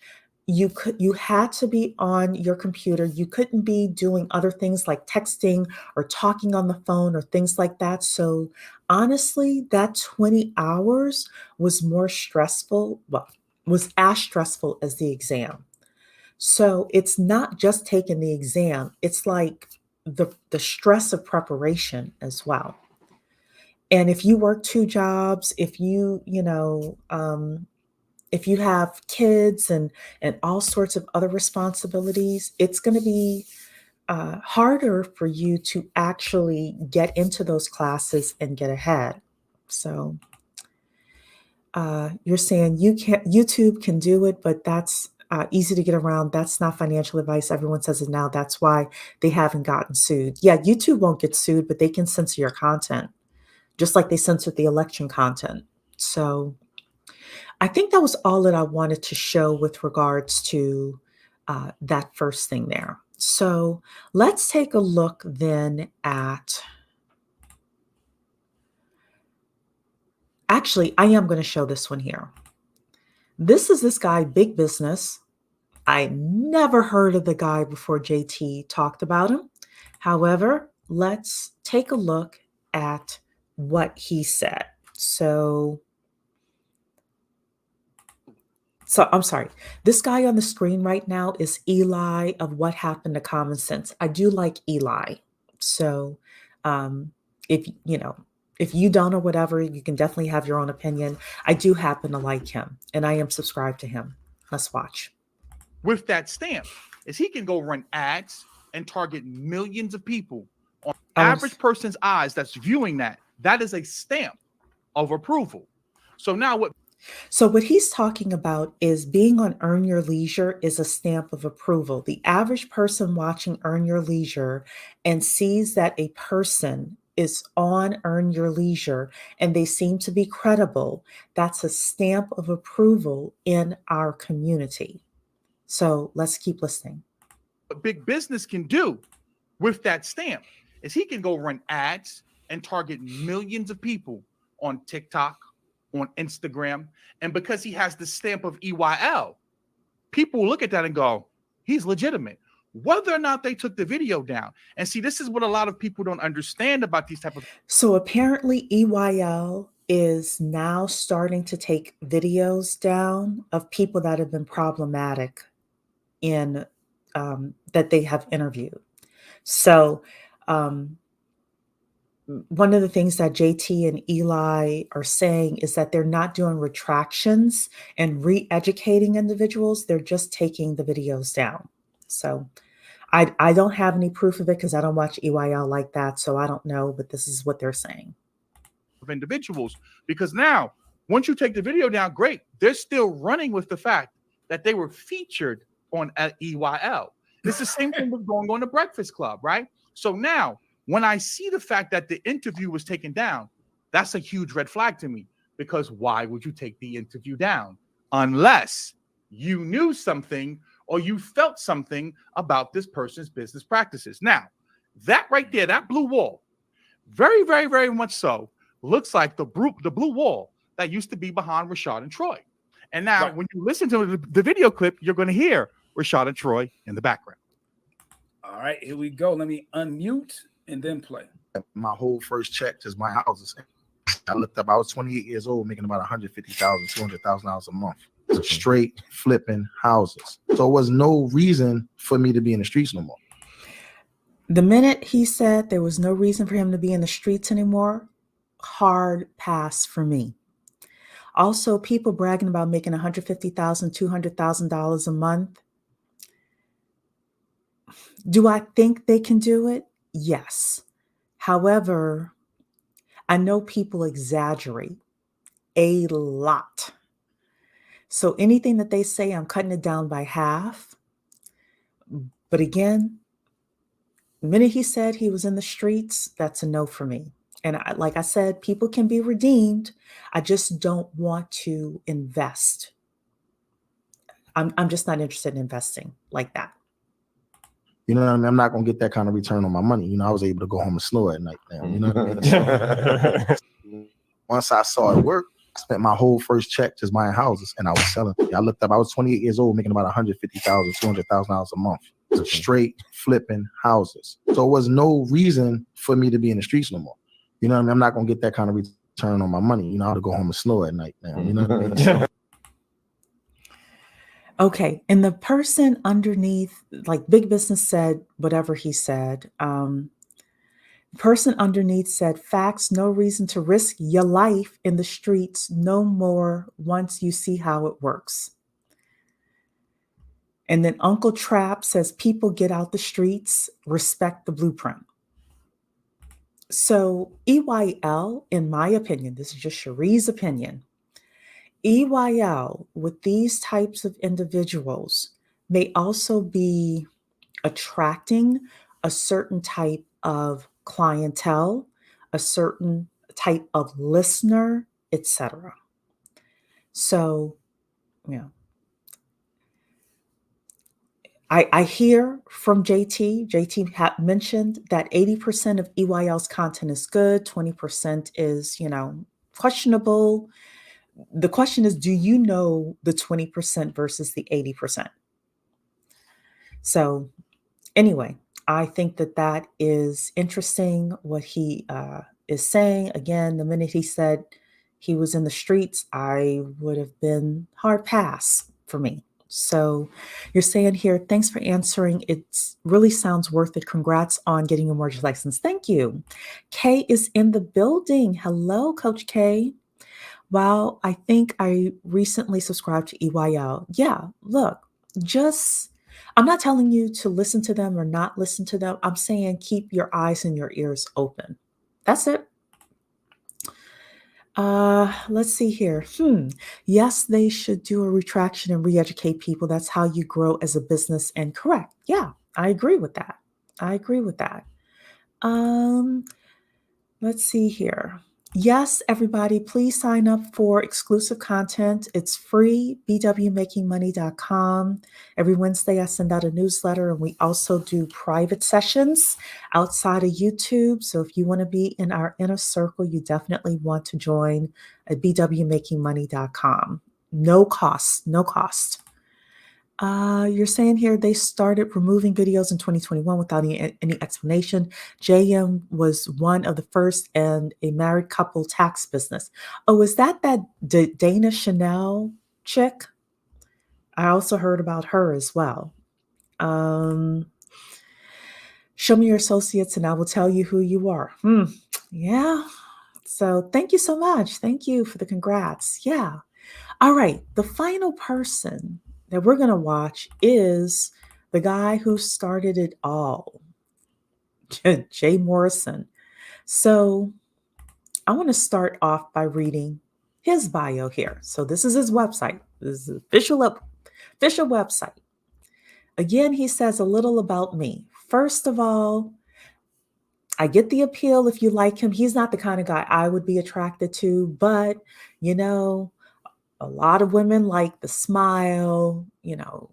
You had to be on your computer. You couldn't be doing other things like texting or talking on the phone or things like that. So honestly, that 20 hours was more stressful, well, was as stressful as the exam. So it's not just taking the exam, it's like the stress of preparation as well. And if you work two jobs, if you have kids and all sorts of other responsibilities, it's going to be harder for you to actually get into those classes and get ahead. So you're saying YouTube can do it, but that's easy to get around. That's not financial advice. Everyone says it now. That's why they haven't gotten sued. Yeah, YouTube won't get sued, but they can censor your content, just like they censored the election content. So I think that was all that I wanted to show with regards to that first thing there. So let's take a look then at, actually, I am going to show this one here. This is this guy, Big Business. I never heard of the guy before JT talked about him. However, let's take a look at what he said. So I'm sorry. This guy on the screen right now is Eli of What Happened to Common Sense. I do like Eli. So if if you don't or whatever, you can definitely have your own opinion. I do happen to like him and I am subscribed to him. Let's watch. With that stamp is he can go run ads and target millions of people on average person's eyes that's viewing that. That is a stamp of approval. So what he's talking about is being on Earn Your Leisure is a stamp of approval. The average person watching Earn Your Leisure and sees that a person is on Earn Your Leisure and they seem to be credible, that's a stamp of approval in our community. So let's keep listening. What Big Business can do with that stamp is he can go run ads and target millions of people on TikTok, on Instagram. And because he has the stamp of EYL, people look at that and go, he's legitimate. Whether or not they took the video down. And see, this is what a lot of people don't understand about these type of. So apparently EYL is now starting to take videos down of people that have been problematic in that they have interviewed. So one of the things that JT and Eli are saying is that they're not doing retractions and re-educating individuals. They're just taking the videos down. So I don't have any proof of it because I don't watch EYL like that. So I don't know, but this is what they're saying. Of individuals, because now once you take the video down, great. They're still running with the fact that they were featured on EYL. It's the same thing with going on the Breakfast Club, right? So now when I see the fact that the interview was taken down, that's a huge red flag to me, because why would you take the interview down unless you knew something or you felt something about this person's business practices? Now, that right there, that blue wall, very, very, very much so, looks like the blue wall that used to be behind Rashad and Troy. And now when you listen to the video clip, you're going to hear Rashad and Troy in the background. All right, here we go. Let me unmute and then play. My whole first check, just my houses. I looked up, I was 28 years old, making about $150,000, $200,000 a month, straight flipping houses. So it was no reason for me to be in the streets no more. The minute he said there was no reason for him to be in the streets anymore, hard pass for me. Also, people bragging about making $150,000, $200,000 a month. Do I think they can do it? Yes. However, I know people exaggerate a lot. So anything that they say, I'm cutting it down by half. But again, the minute he said he was in the streets, that's a no for me. And like I said, people can be redeemed. I just don't want to invest. I'm just not interested in investing like that. You know what I mean? I'm not gonna get that kind of return on my money. You know, I was able to go home and snore at night now. You know what I mean? Once I saw it work, I spent my whole first check just buying houses, and I was selling. I looked up. I was 28 years old, making about $150,000, $200,000 a month, straight flipping houses. So it was no reason for me to be in the streets no more. You know what I mean? I'm not gonna get that kind of return on my money. You know, I had to go home and snore at night now. You know what I mean? Okay, and the person underneath, like Big Business said, whatever he said, the person underneath said, facts, no reason to risk your life in the streets no more once you see how it works. And then Uncle Trap says, people get out the streets, respect the blueprint. So EYL, in my opinion, this is just Cherie's opinion, EYL with these types of individuals may also be attracting a certain type of clientele, a certain type of listener, etc. So, yeah. I hear from JT. JT had mentioned that 80% of EYL's content is good, 20% is, questionable. The question is, do you know the 20% versus the 80%? So anyway, I think that is interesting what he is saying. Again, the minute he said he was in the streets, I would have been hard pass for me. So you're saying here, thanks for answering. It really sounds worth it. Congrats on getting your mortgage license. Thank you. Kay is in the building. Hello, Coach Kay. Wow, I think I recently subscribed to EYL. Yeah, look, I'm not telling you to listen to them or not listen to them. I'm saying keep your eyes and your ears open. That's it. Let's see here. Yes, they should do a retraction and re-educate people. That's how you grow as a business and correct. Yeah, I agree with that. Let's see here. Yes, everybody, please sign up for exclusive content. It's free, bwmakingmoney.com. Every Wednesday, I send out a newsletter, and we also do private sessions outside of YouTube. So if you want to be in our inner circle, you definitely want to join at bwmakingmoney.com. No cost. You're saying here they started removing videos in 2021 without any explanation. JM was one of the first and a married couple tax business. Oh, is that Dana Chanel chick? I also heard about her as well. Show me your associates and I will tell you who you are. Yeah. So thank you so much. Thank you for the congrats. Yeah. All right. The final person that we're going to watch is the guy who started it all, Jay Morrison. So I want to start off by reading his bio here. So this is his website. This is official website. Again, he says a little about me. First of all, I get the appeal if you like him. He's not the kind of guy I would be attracted to, but a lot of women like the smile,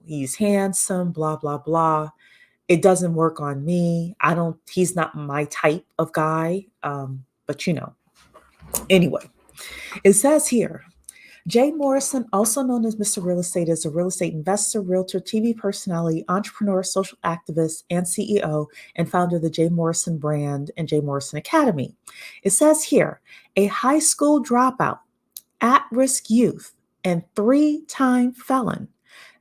he's handsome, blah, blah, blah. It doesn't work on me. He's not my type of guy. But anyway, it says here, Jay Morrison, also known as Mr. Real Estate, is a real estate investor, realtor, TV personality, entrepreneur, social activist, and CEO, and founder of the Jay Morrison brand and Jay Morrison Academy. It says here, a high school dropout, at-risk youth, and 3-time felon,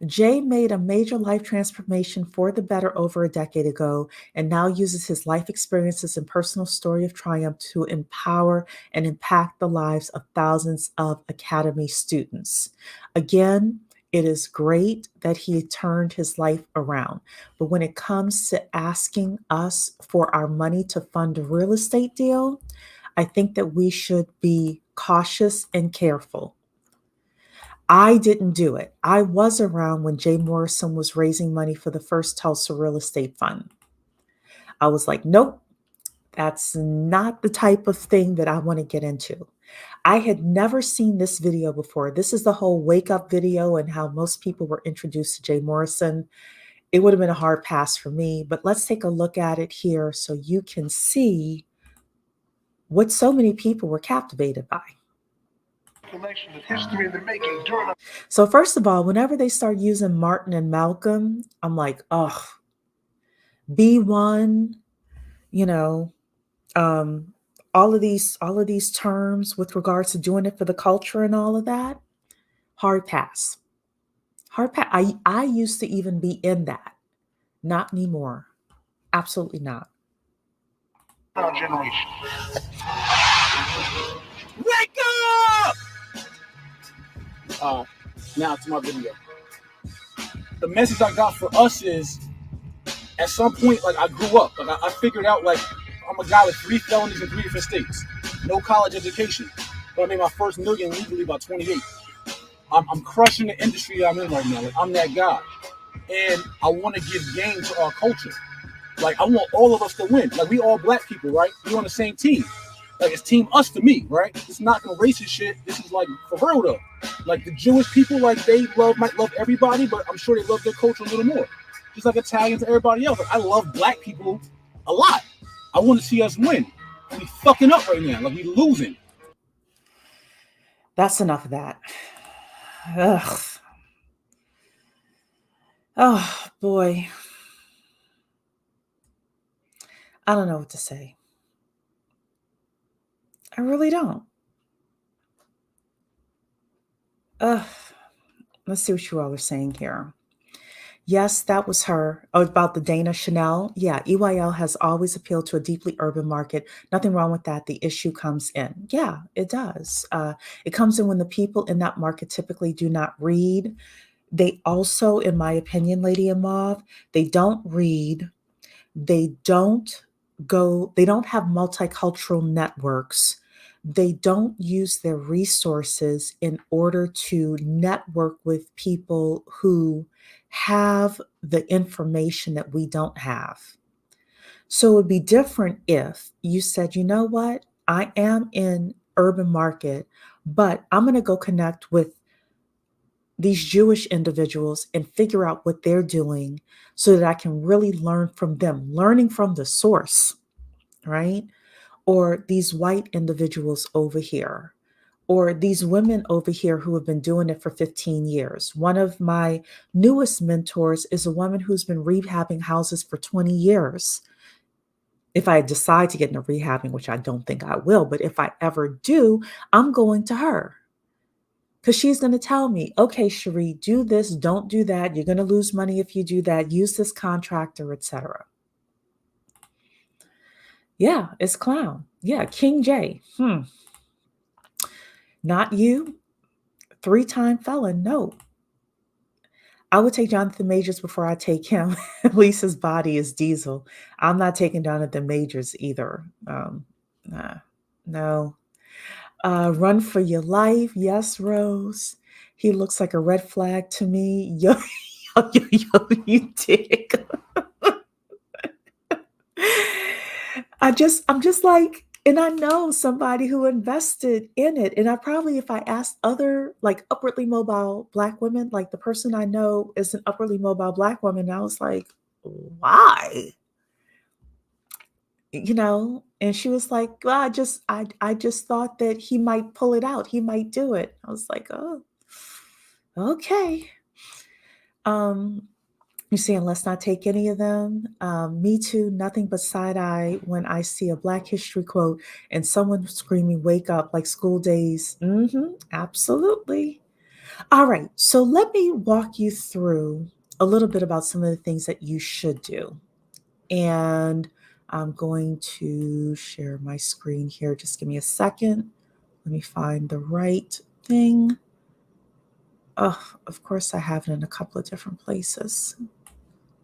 Jay made a major life transformation for the better over a decade ago and now uses his life experiences and personal story of triumph to empower and impact the lives of thousands of Academy students. Again, it is great that he turned his life around. But when it comes to asking us for our money to fund a real estate deal, I think that we should be cautious and careful. I didn't do it. I was around when Jay Morrison was raising money for the first Tulsa real estate fund. I was like, nope, that's not the type of thing that I want to get into. I had never seen this video before. This is the whole wake up video and how most people were introduced to Jay Morrison. It would have been a hard pass for me, but let's take a look at it here so you can see what so many people were captivated by. Collection of history in the making during a So first of all, whenever they start using Martin and Malcolm, I'm like, oh, B1, you know, all of these terms with regards to doing it for the culture and all of that, hard pass. Hard pass. I used to even be in that. Not anymore. Absolutely not. generation. Wake up! Now to my video. The message I got for us is, at some point, like I grew up, like I figured out, like I'm a guy with 3 felonies in 3 different states, no college education, but I made my first million legally by 28. I'm crushing the industry that I'm in right now. Like I'm that guy, and I want to give game to our culture. Like I want all of us to win. Like we all black people, right? We on the same team. Like it's team us to me, right? It's not no racist shit. This is like for real though. Like the Jewish people, like they might love everybody, but I'm sure they love their culture a little more. Just like Italians and everybody else. Like I love black people a lot. I want to see us win. We fucking up right now. Like we losing. That's enough of that. Ugh. Oh boy. I don't know what to say. I really don't. Let's see what you all are saying here. Yes, that was her. Oh, about the Dana Chanel. Yeah, EYL has always appealed to a deeply urban market. Nothing wrong with that. The issue comes in. Yeah, it does. It comes in when the people in that market typically do not read. They also, in my opinion, Lady and Mauve, they don't read. They don't have multicultural networks. They don't use their resources in order to network with people who have the information that we don't have. So it would be different if you said, you know what, I am in urban market, but I'm going to go connect with these Jewish individuals and figure out what they're doing so that I can really learn from them, learning from the source, right? Or these white individuals over here, or these women over here who have been doing it for 15 years. One of my newest mentors is a woman who's been rehabbing houses for 20 years. If I decide to get into rehabbing, which I don't think I will, but if I ever do, I'm going to her. Because she's going to tell me, okay, Cherie, do this, don't do that. You're going to lose money if you do that. Use this contractor, etc. Yeah, it's clown. Yeah, King J. Not you. 3-time felon. No. I would take Jonathan Majors before I take him. At least his body is diesel. I'm not taking Jonathan Majors either. No. Run for your life. Yes, Rose. He looks like a red flag to me. Yo, you dick. I'm just like, and I know somebody who invested in it. And if I asked other like upwardly mobile Black women, like the person I know is an upwardly mobile Black woman, I was like, why? And she was like, well, I just thought that he might pull it out. He might do it. I was like, oh, okay. You're saying let's not take any of them. Me too, nothing but side eye when I see a Black History quote and someone screaming, wake up, like school days. Absolutely. All right, so let me walk you through a little bit about some of the things that you should do. And I'm going to share my screen here. Just give me a second. Let me find the right thing. Oh, of course, I have it in a couple of different places.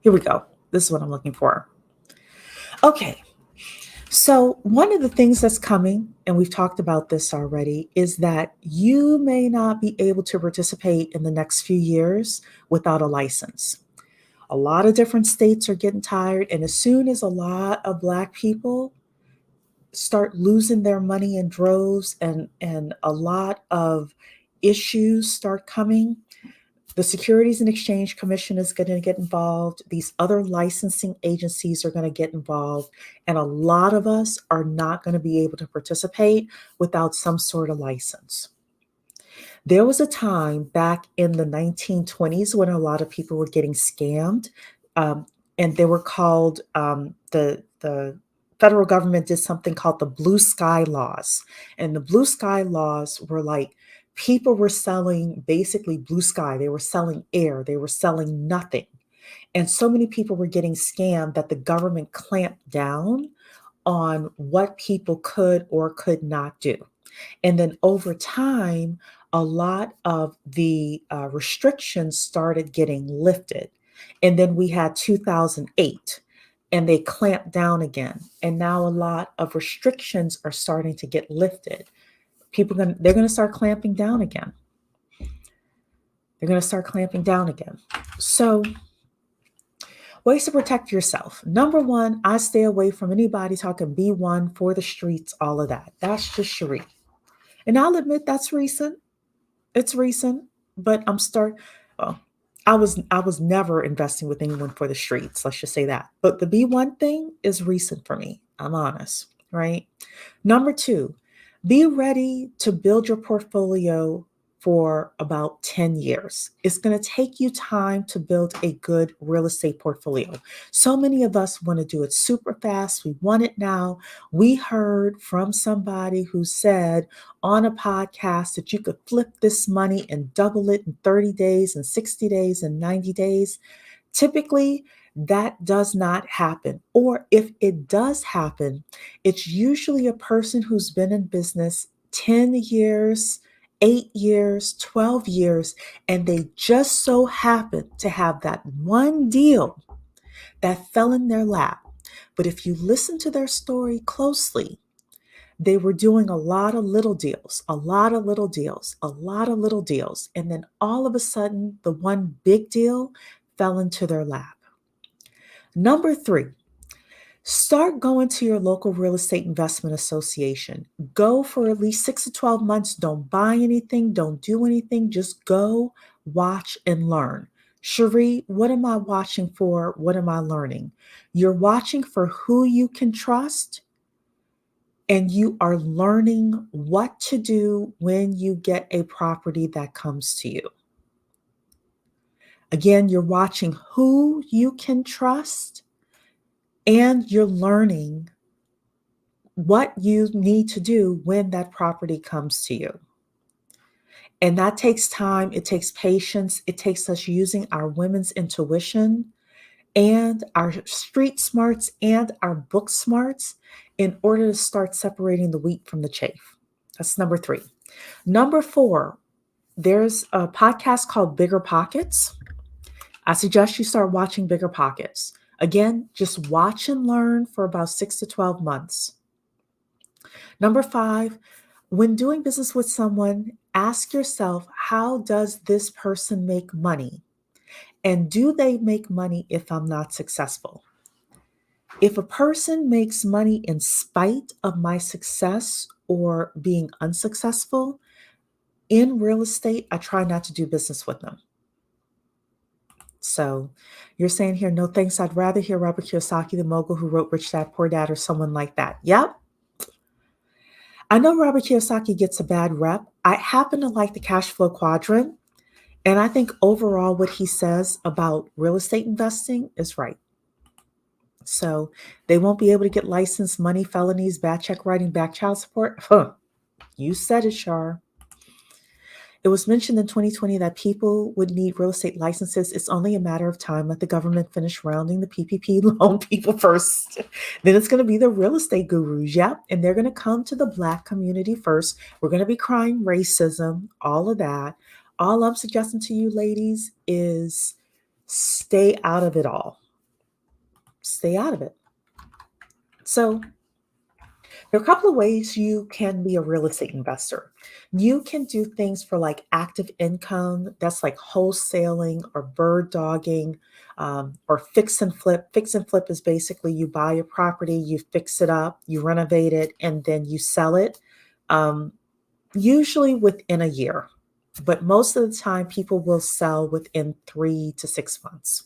Here we go. This is what I'm looking for. Okay, so one of the things that's coming, and we've talked about this already, is that you may not be able to participate in the next few years without a license. A lot of different states are getting tired, and as soon as a lot of Black people start losing their money in droves and a lot of issues start coming, the Securities and Exchange Commission is going to get involved. These other licensing agencies are going to get involved. And a lot of us are not going to be able to participate without some sort of license. There was a time back in the 1920s when a lot of people were getting scammed, and they were called the federal government did something called the Blue Sky Laws, and the Blue Sky Laws were like people were selling basically blue sky. They were selling air. They were selling nothing, and so many people were getting scammed that the government clamped down on what people could or could not do. And then over time, a lot of the restrictions started getting lifted. And then we had 2008 and they clamped down again. And now a lot of restrictions are starting to get lifted. They're going to start clamping down again. They're going to start clamping down again. So ways to protect yourself. Number one, I stay away from anybody talking B1 for the streets, all of that. That's just Cherie. And I'll admit that's recent. It's recent, but I was never investing with anyone for the streets. Let's just say that. But the B1 thing is recent for me. I'm honest, right? Number two, be ready to build your portfolio for about 10 years. It's going to take you time to build a good real estate portfolio. So many of us want to do it super fast. We want it now. We heard from somebody who said on a podcast that you could flip this money and double it in 30 days and 60 days and 90 days. Typically, that does not happen. Or if it does happen, it's usually a person who's been in business 10 years, 8 years, 12 years, and they just so happen to have that one deal that fell in their lap. But if you listen to their story closely, they were doing a lot of little deals, a lot of little deals, a lot of little deals. And then all of a sudden, the one big deal fell into their lap. Number three, start going to your local real estate investment association. Go for at least 6 to 12 months. Don't buy anything. Don't do anything. Just go, watch, and learn. Cherie, what am I watching for? What am I learning? You're watching for who you can trust, and you are learning what to do when you get a property that comes to you. Again, you're watching who you can trust, and you're learning what you need to do when that property comes to you. And that takes time. It takes patience. It takes us using our women's intuition and our street smarts and our book smarts in order to start separating the wheat from the chaff. That's number three. Number four, there's a podcast called Bigger Pockets. I suggest you start watching Bigger Pockets. Again, just watch and learn for about 6 to 12 months. Number five, when doing business with someone, ask yourself, how does this person make money? And do they make money if I'm not successful? If a person makes money in spite of my success or being unsuccessful in real estate, I try not to do business with them. So you're saying here, no thanks. I'd rather hear Robert Kiyosaki, the mogul who wrote Rich Dad, Poor Dad, or someone like that. Yep. I know Robert Kiyosaki gets a bad rep. I happen to like the cash flow quadrant. And I think overall what he says about real estate investing is right. So they won't be able to get licensed, money, felonies, bad check writing, back child support. Huh. You said it, Shar. It was mentioned in 2020 that people would need real estate licenses. It's only a matter of time. Let the government finish rounding the PPP loan people first. Then it's going to be the real estate gurus. Yep. And they're going to come to the Black community first. We're going to be crying racism, all of that. All I'm suggesting to you, ladies, is stay out of it all. Stay out of it. So, there are a couple of ways you can be a real estate investor. You can do things for like active income, that's like wholesaling or bird dogging, or fix and flip. Fix and flip is basically you buy a property, you fix it up, you renovate it, and then you sell it, usually within a year. But most of the time, people will sell within 3 to 6 months.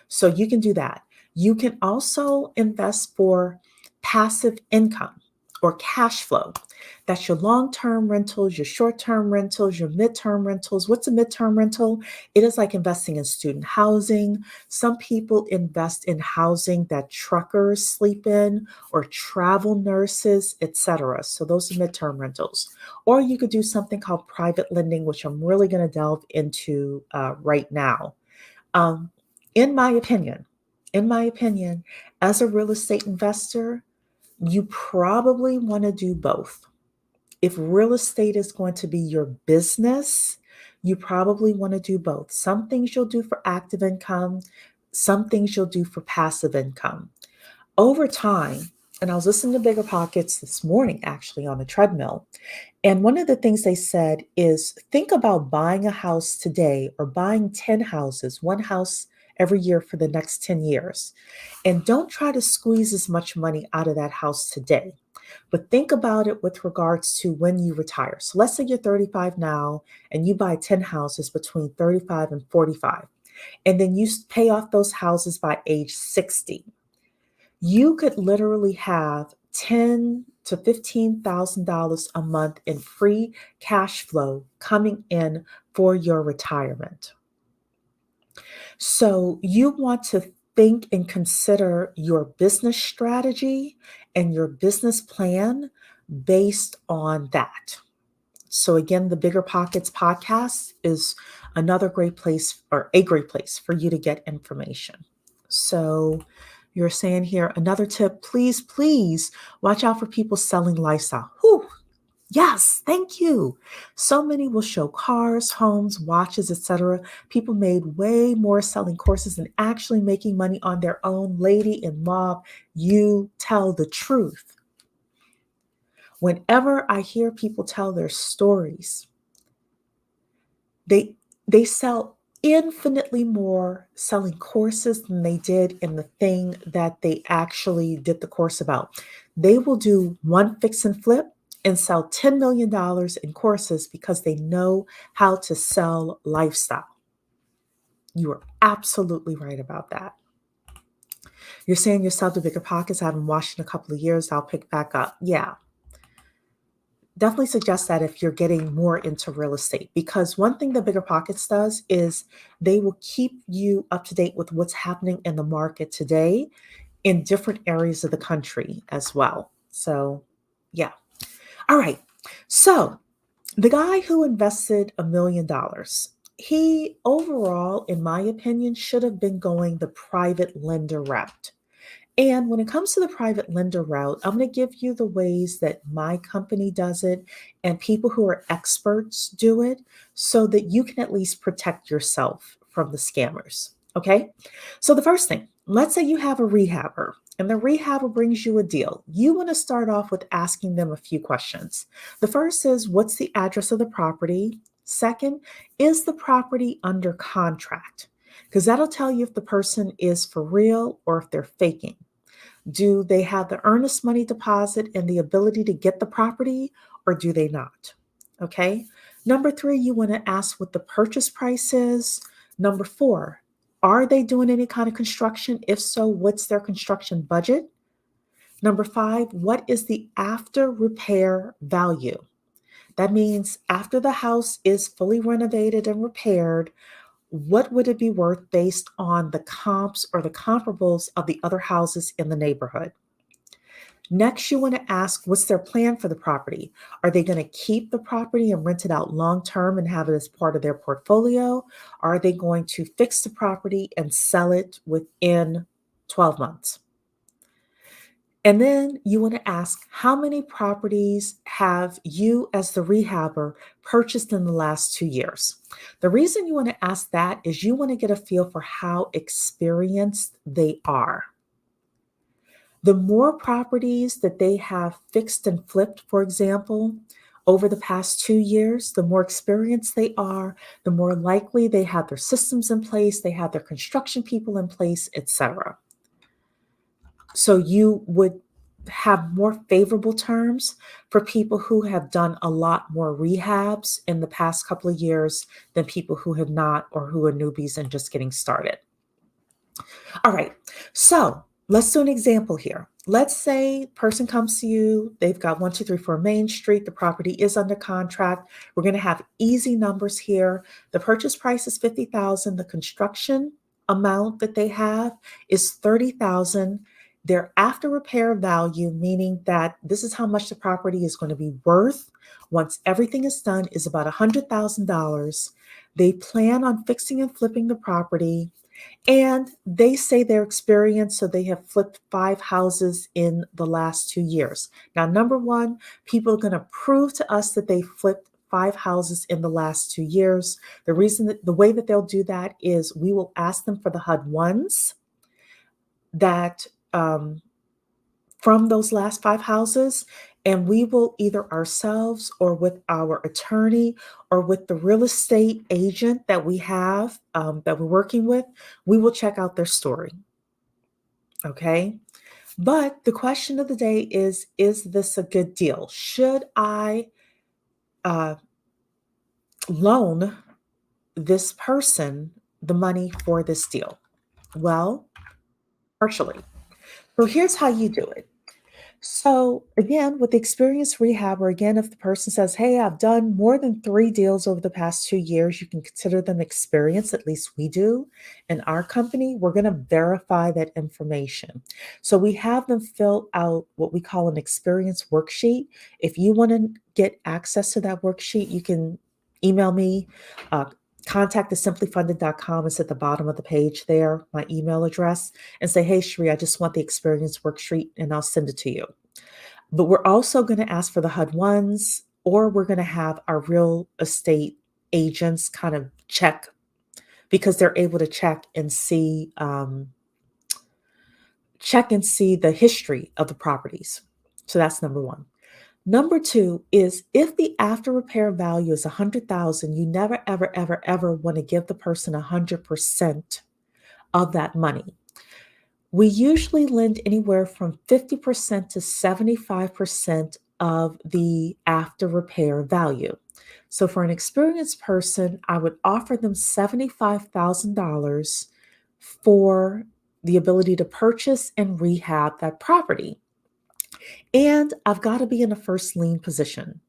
So you can do that. You can also invest for passive income or cash flow. That's your long-term rentals, your short-term rentals, your midterm rentals. What's a midterm rental? It is like investing in student housing. Some people invest in housing that truckers sleep in or travel nurses, etc. So those are midterm rentals. Or you could do something called private lending, which I'm really going to delve into right now. In my opinion, as a real estate investor, you probably want to do both. If real estate is going to be your business, you probably want to do both. Some things you'll do for active income, some things you'll do for passive income. Over time, and I was listening to Bigger Pockets this morning, actually, on the treadmill. And one of the things they said is think about buying a house today or buying 10 houses, one house every year for the next 10 years. And don't try to squeeze as much money out of that house today, but think about it with regards to when you retire. So let's say you're 35 now and you buy 10 houses between 35 and 45, and then you pay off those houses by age 60. You could literally have $10,000 to $15,000 a month in free cash flow coming in for your retirement. So you want to think and consider your business strategy and your business plan based on that. So again, the Bigger Pockets podcast is another great place, or a great place for you to get information. So you're saying here, another tip, please watch out for people selling lifestyle. Whew. Yes, thank you. So many will show cars, homes, watches, etc. People made way more selling courses than actually making money on their own. Lady in mob, you tell the truth. Whenever I hear people tell their stories, they sell infinitely more selling courses than they did in the thing that they actually did the course about. They will do one fix and flip and sell $10 million in courses because they know how to sell lifestyle. You are absolutely right about that. You're saying yourself to Bigger Pockets. I haven't watched in a couple of years. I'll pick back up. Yeah. Definitely suggest that if you're getting more into real estate, because one thing that Bigger Pockets does is they will keep you up to date with what's happening in the market today in different areas of the country as well. So, yeah. All right. So the guy who invested $1 million, he overall, in my opinion, should have been going the private lender route. And when it comes to the private lender route, I'm going to give you the ways that my company does it and people who are experts do it so that you can at least protect yourself from the scammers. Okay. So the first thing, let's say you have a rehabber and the rehabber brings you a deal. You want to start off with asking them a few questions. The first is, what's the address of the property? Second, is the property under contract? Because that'll tell you if the person is for real or if they're faking. Do they have the earnest money deposit and the ability to get the property, or do they not? Okay. Number 3, you want to ask what the purchase price is. Number 4, are they doing any kind of construction? If so, what's their construction budget? Number 5, what is the after repair value? That means after the house is fully renovated and repaired, what would it be worth based on the comps or the comparables of the other houses in the neighborhood? Next, you want to ask, what's their plan for the property? Are they going to keep the property and rent it out long term and have it as part of their portfolio? Are they going to fix the property and sell it within 12 months? And then you want to ask, how many properties have you, as the rehabber, purchased in the last 2 years? The reason you want to ask that is you want to get a feel for how experienced they are. The more properties that they have fixed and flipped, for example, over the past 2 years, the more experienced they are, the more likely they have their systems in place, they have their construction people in place, etc. So you would have more favorable terms for people who have done a lot more rehabs in the past couple of years than people who have not, or who are newbies and just getting started. All right, so let's do an example here. Let's say a person comes to you, they've got 1234 Main Street, the property is under contract. We're going to have easy numbers here. The purchase price is $50,000. The construction amount that they have is $30,000. Their after repair value, meaning that this is how much the property is going to be worth once everything is done, is about $100,000. They plan on fixing and flipping the property. And they say their experience, so they have flipped 5 houses in the last 2 years. Now, number one, people are going to prove to us that they flipped 5 houses in the last 2 years. The way that they'll do that is we will ask them for the HUD-1s that from those last 5 houses, and we will either ourselves or with our attorney or with the real estate agent that we have that we're working with, we will check out their story. Okay. But the question of the day is this a good deal? Should I loan this person the money for this deal? Well, partially. So here's how you do it. So again, with the experienced rehabber, again, if the person says, hey, I've done more than 3 deals over the past 2 years, you can consider them experienced, at least we do. In our company, we're going to verify that information. So we have them fill out what we call an experience worksheet. If you want to get access to that worksheet, you can email me. Contact@simplyfunded.com is at the bottom of the page there, my email address, and say, hey, Sheree, I just want the experience worksheet, and I'll send it to you. But we're also going to ask for the HUD-1s, or we're going to have our real estate agents kind of check, because they're able to check and see the history of the properties. So that's number one. Number two is, if the after repair value is $100,000, you never, ever, ever, ever want to give the person 100% of that money. We usually lend anywhere from 50% to 75% of the after repair value. So for an experienced person, I would offer them $75,000 for the ability to purchase and rehab that property. And I've got to be in a first lien position,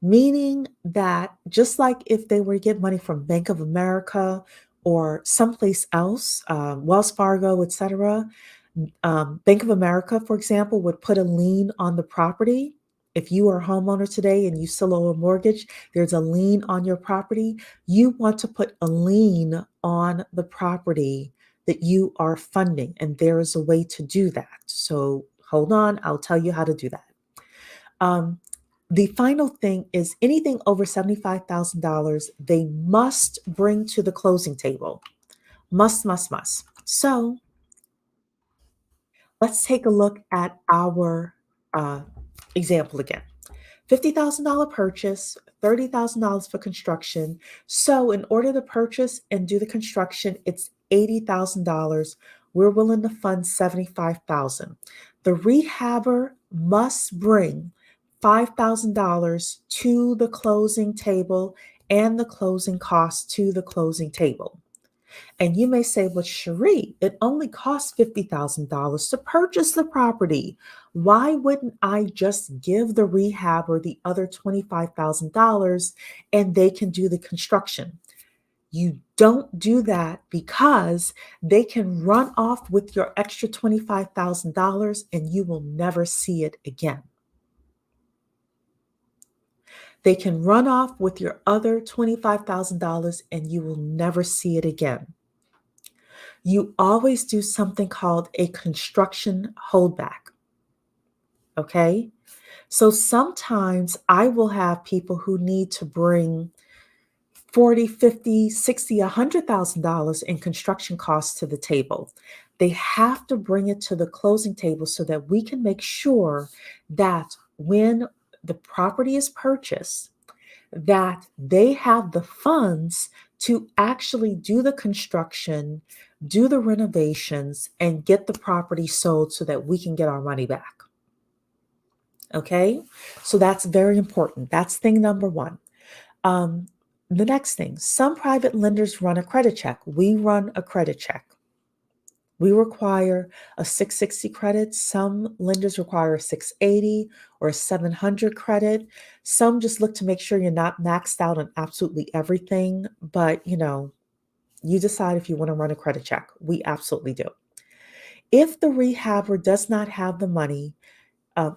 meaning that just like if they were to get money from Bank of America or someplace else, Wells Fargo, etc., Bank of America, for example, would put a lien on the property. If you are a homeowner today and you still owe a mortgage, there's a lien on your property. You want to put a lien on the property that you are funding, and there is a way to do that. So hold on, I'll tell you how to do that. The final thing is, anything over $75,000, they must bring to the closing table. Must. So let's take a look at our example again. $50,000 purchase, $30,000 for construction. So in order to purchase and do the construction, it's $80,000. We're willing to fund $75,000. The rehabber must bring $5,000 to the closing table and the closing costs to the closing table. And you may say, well, Sheree, it only costs $50,000 to purchase the property. Why wouldn't I just give the rehabber the other $25,000 and they can do the construction? You don't do that because they can run off with your extra $25,000 and you will never see it again. They can run off with your other $25,000 and you will never see it again. You always do something called a construction holdback. Okay? So sometimes I will have people who need to bring $40, $50, $60, $100,000 in construction costs to the table. They have to bring it to the closing table so that we can make sure that when the property is purchased, that they have the funds to actually do the construction, do the renovations, and get the property sold so that we can get our money back. Okay? So that's very important. That's thing number one. The next thing, some private lenders run a credit check. We run a credit check. We require a 660 credit. Some lenders require a 680 or a 700 credit. Some just look to make sure you're not maxed out on absolutely everything. But, you decide if you want to run a credit check. We absolutely do. If the rehabber does not have the money,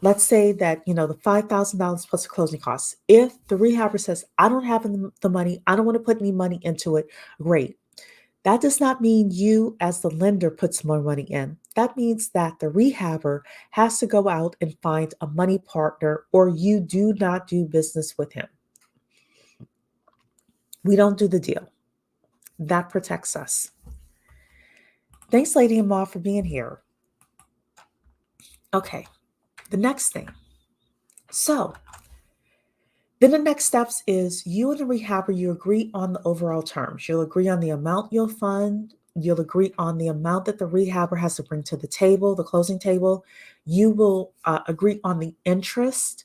let's say that, the $5,000 plus the closing costs. If the rehabber says, I don't have the money, I don't want to put any money into it, great. That does not mean you as the lender puts more money in. That means that the rehabber has to go out and find a money partner or you do not do business with him. We don't do the deal. That protects us. Thanks, Lady and Ma, for being here. Okay. The next thing. So then the next steps is you and the rehabber, you agree on the overall terms. You'll agree on the amount you'll fund. You'll agree on the amount that the rehabber has to bring to the table, the closing table. You will agree on the interest.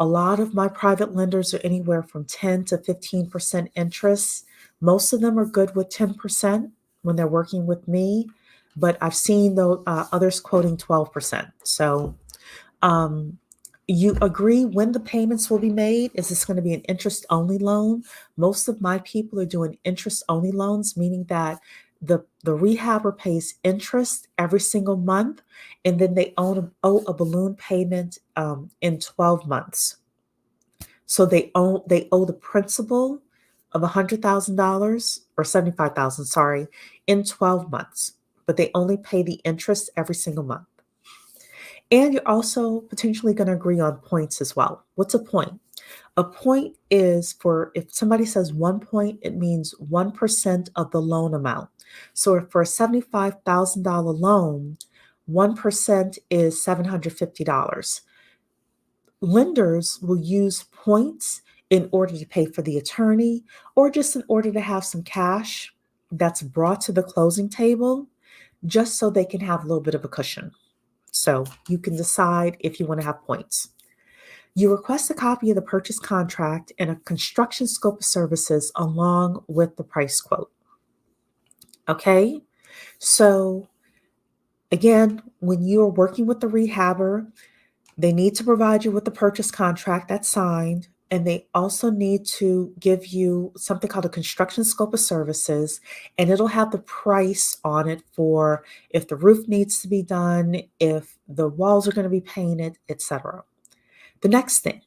A lot of my private lenders are anywhere from 10 to 15% interest. Most of them are good with 10% when they're working with me, but I've seen others quoting 12%. So you agree when the payments will be made. Is this going to be an interest-only loan? Most of my people are doing interest-only loans, meaning that the rehabber pays interest every single month, and then they owe a balloon payment in 12 months. So they owe the principal of $100,000 or $75,000, sorry, in 12 months, but they only pay the interest every single month. And you're also potentially going to agree on points as well. What's a point? A point is if somebody says 1 point, it means 1% of the loan amount. So for a $75,000 loan, 1% is $750. Lenders will use points in order to pay for the attorney or just in order to have some cash that's brought to the closing table, just so they can have a little bit of a cushion. So you can decide if you want to have points. You request a copy of the purchase contract and a construction scope of services along with the price quote. Okay? So again, when you are working with the rehabber, they need to provide you with the purchase contract that's signed, and they also need to give you something called a construction scope of services, and it'll have the price on it for if the roof needs to be done, if the walls are going to be painted, etc. The next thing,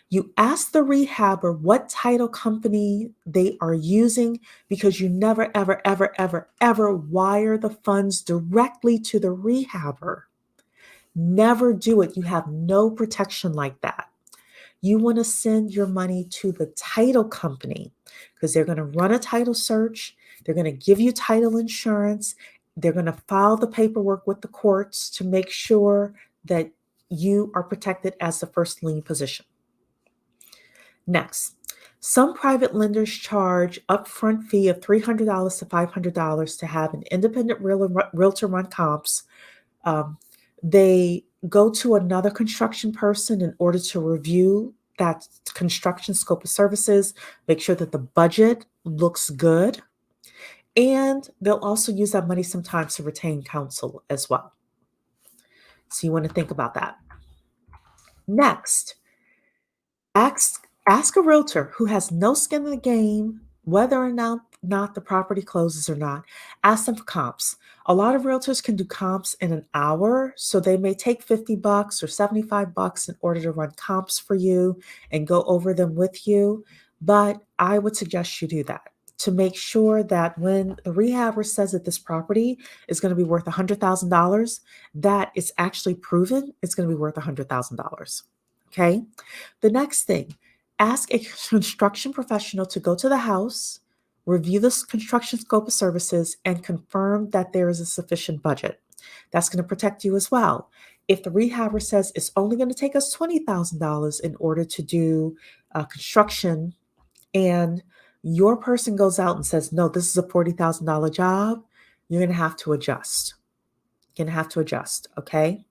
you ask the rehabber what title company they are using, because you never, ever, ever, ever, ever wire the funds directly to the rehabber. Never do it. You have no protection like that. You want to send your money to the title company because they're going to run a title search. They're going to give you title insurance. They're going to file the paperwork with the courts to make sure that you are protected as the first lien position. Next, some private lenders charge upfront fee of $300 to $500 to have an independent realtor run comps. They go to another construction person in order to review that construction scope of services, make sure that the budget looks good, and they'll also use that money sometimes to retain counsel as well. So you want to think about that. Next, ask a realtor who has no skin in the game whether or not not the property closes or not, ask them for comps. A lot of realtors can do comps in an hour, so they may take $50 or $75 in order to run comps for you and go over them with you. But I would suggest you do that to make sure that when the rehabber says that this property is going to be worth $100,000, that it's actually proven it's going to be worth $100,000. Okay. The next thing, ask a construction professional to go to the house, review the construction scope of services, and confirm that there is a sufficient budget. That's going to protect you as well. If the rehabber says it's only going to take us $20,000 in order to do construction, and your person goes out and says, no, this is a $40,000 job, you're going to have to adjust. You're going to have to adjust, okay?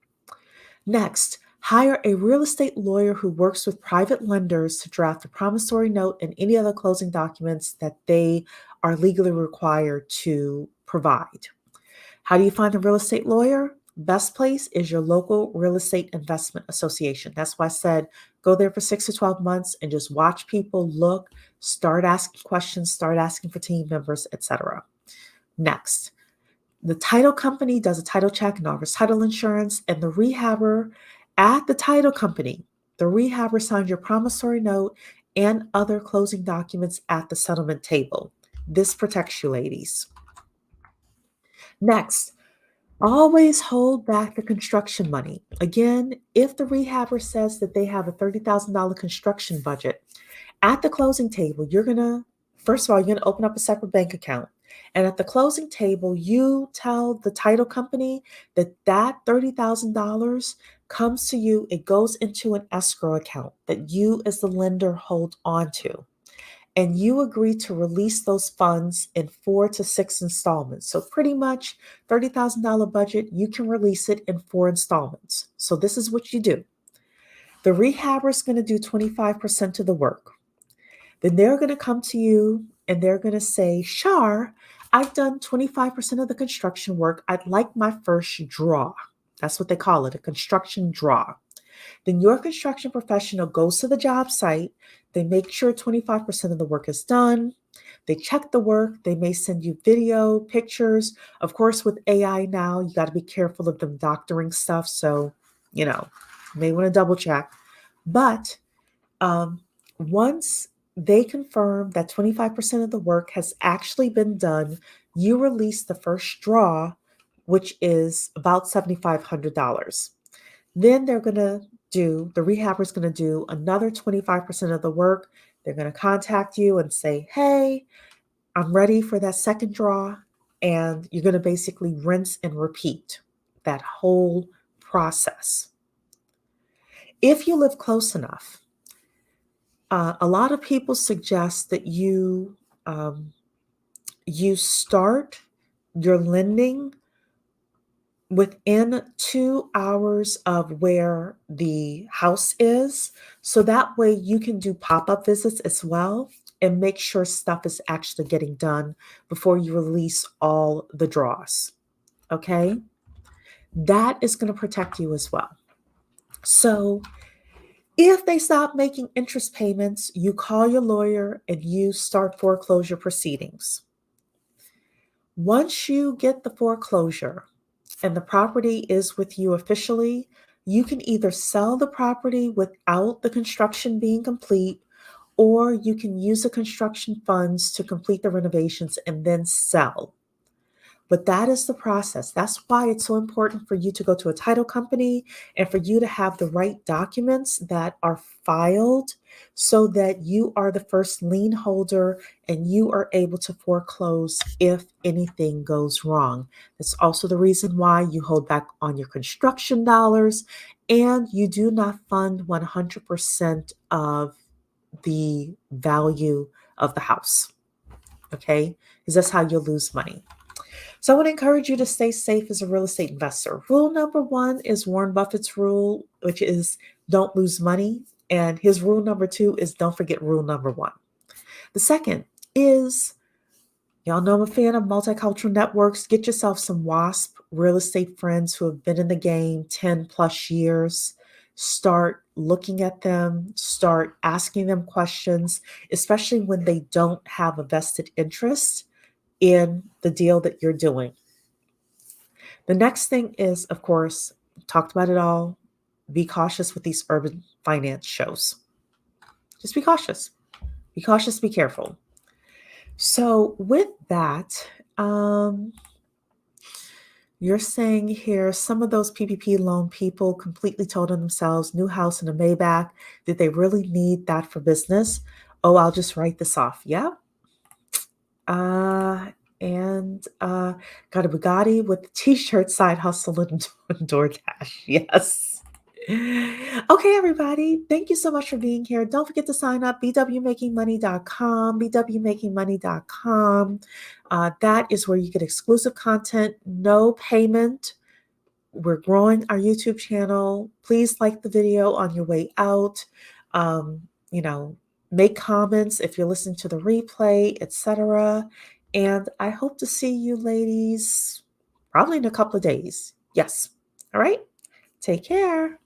Next, hire a real estate lawyer who works with private lenders to draft a promissory note and any other closing documents that they are legally required to provide. How do you find a real estate lawyer? Best place is your local real estate investment association. That's why I said go there for 6 to 12 months and just watch people look, start asking questions, start asking for team members, etc. Next, the title company does a title check and offers title insurance, and the rehabber at the title company, the rehabber signs your promissory note and other closing documents at the settlement table. This protects you, ladies. Next, always hold back the construction money. Again, if the rehabber says that they have a $30,000 construction budget, at the closing table, first of all, you're going to open up a separate bank account. And at the closing table, you tell the title company that that $30,000 comes to you. It goes into an escrow account that you as the lender hold onto. And you agree to release those funds in 4 to 6 installments. So pretty much $30,000 budget, you can release it in 4 installments. So this is what you do. The rehabber is going to do 25% of the work. Then they're going to come to you and they're going to say, Shar, I've done 25% of the construction work. I'd like my first draw. That's what they call it, a construction draw. Then your construction professional goes to the job site. They make sure 25% of the work is done. They check the work. They may send you video, pictures. Of course, with AI now, you got to be careful of them doctoring stuff. So, you may want to double check. But once they confirm that 25% of the work has actually been done, you release the first draw, which is about $7,500. Then the rehabber is going to do another 25% of the work. They're going to contact you and say, hey, I'm ready for that second draw. And you're going to basically rinse and repeat that whole process. If you live close enough, a lot of people suggest that you start your lending within 2 hours of where the house is. So that way you can do pop-up visits as well and make sure stuff is actually getting done before you release all the draws. Okay? That is going to protect you as well. So if they stop making interest payments, you call your lawyer and you start foreclosure proceedings. Once you get the foreclosure and the property is with you officially, you can either sell the property without the construction being complete, or you can use the construction funds to complete the renovations and then sell. But that is the process. That's why it's so important for you to go to a title company and for you to have the right documents that are filed so that you are the first lien holder and you are able to foreclose if anything goes wrong. That's also the reason why you hold back on your construction dollars and you do not fund 100% of the value of the house. Okay? Because that's how you'll lose money. So I would encourage you to stay safe as a real estate investor. Rule number 1 is Warren Buffett's rule, which is don't lose money. And his rule number 2 is don't forget rule number 1. The second is, y'all know I'm a fan of multicultural networks. Get yourself some WASP real estate friends who have been in the game 10 plus years. Start looking at them, start asking them questions, especially when they don't have a vested interest in the deal that you're doing. The next thing is, of course, talked about it all. Be cautious with these urban finance shows. Just be cautious. Be cautious, be careful. So, with that, you're saying here some of those PPP loan people completely told on themselves, new house in a Maybach. Did they really need that for business? Oh, I'll just write this off. Yeah. And got a Bugatti with the t-shirt side hustle and DoorDash. Yes. Okay, everybody. Thank you so much for being here. Don't forget to sign up, bwmakingmoney.com, bwmakingmoney.com. That is where you get exclusive content, no payment. We're growing our YouTube channel. Please like the video on your way out. Make comments if you're listening to the replay, etc. And I hope to see you ladies probably in a couple of days. Yes. All right. Take care.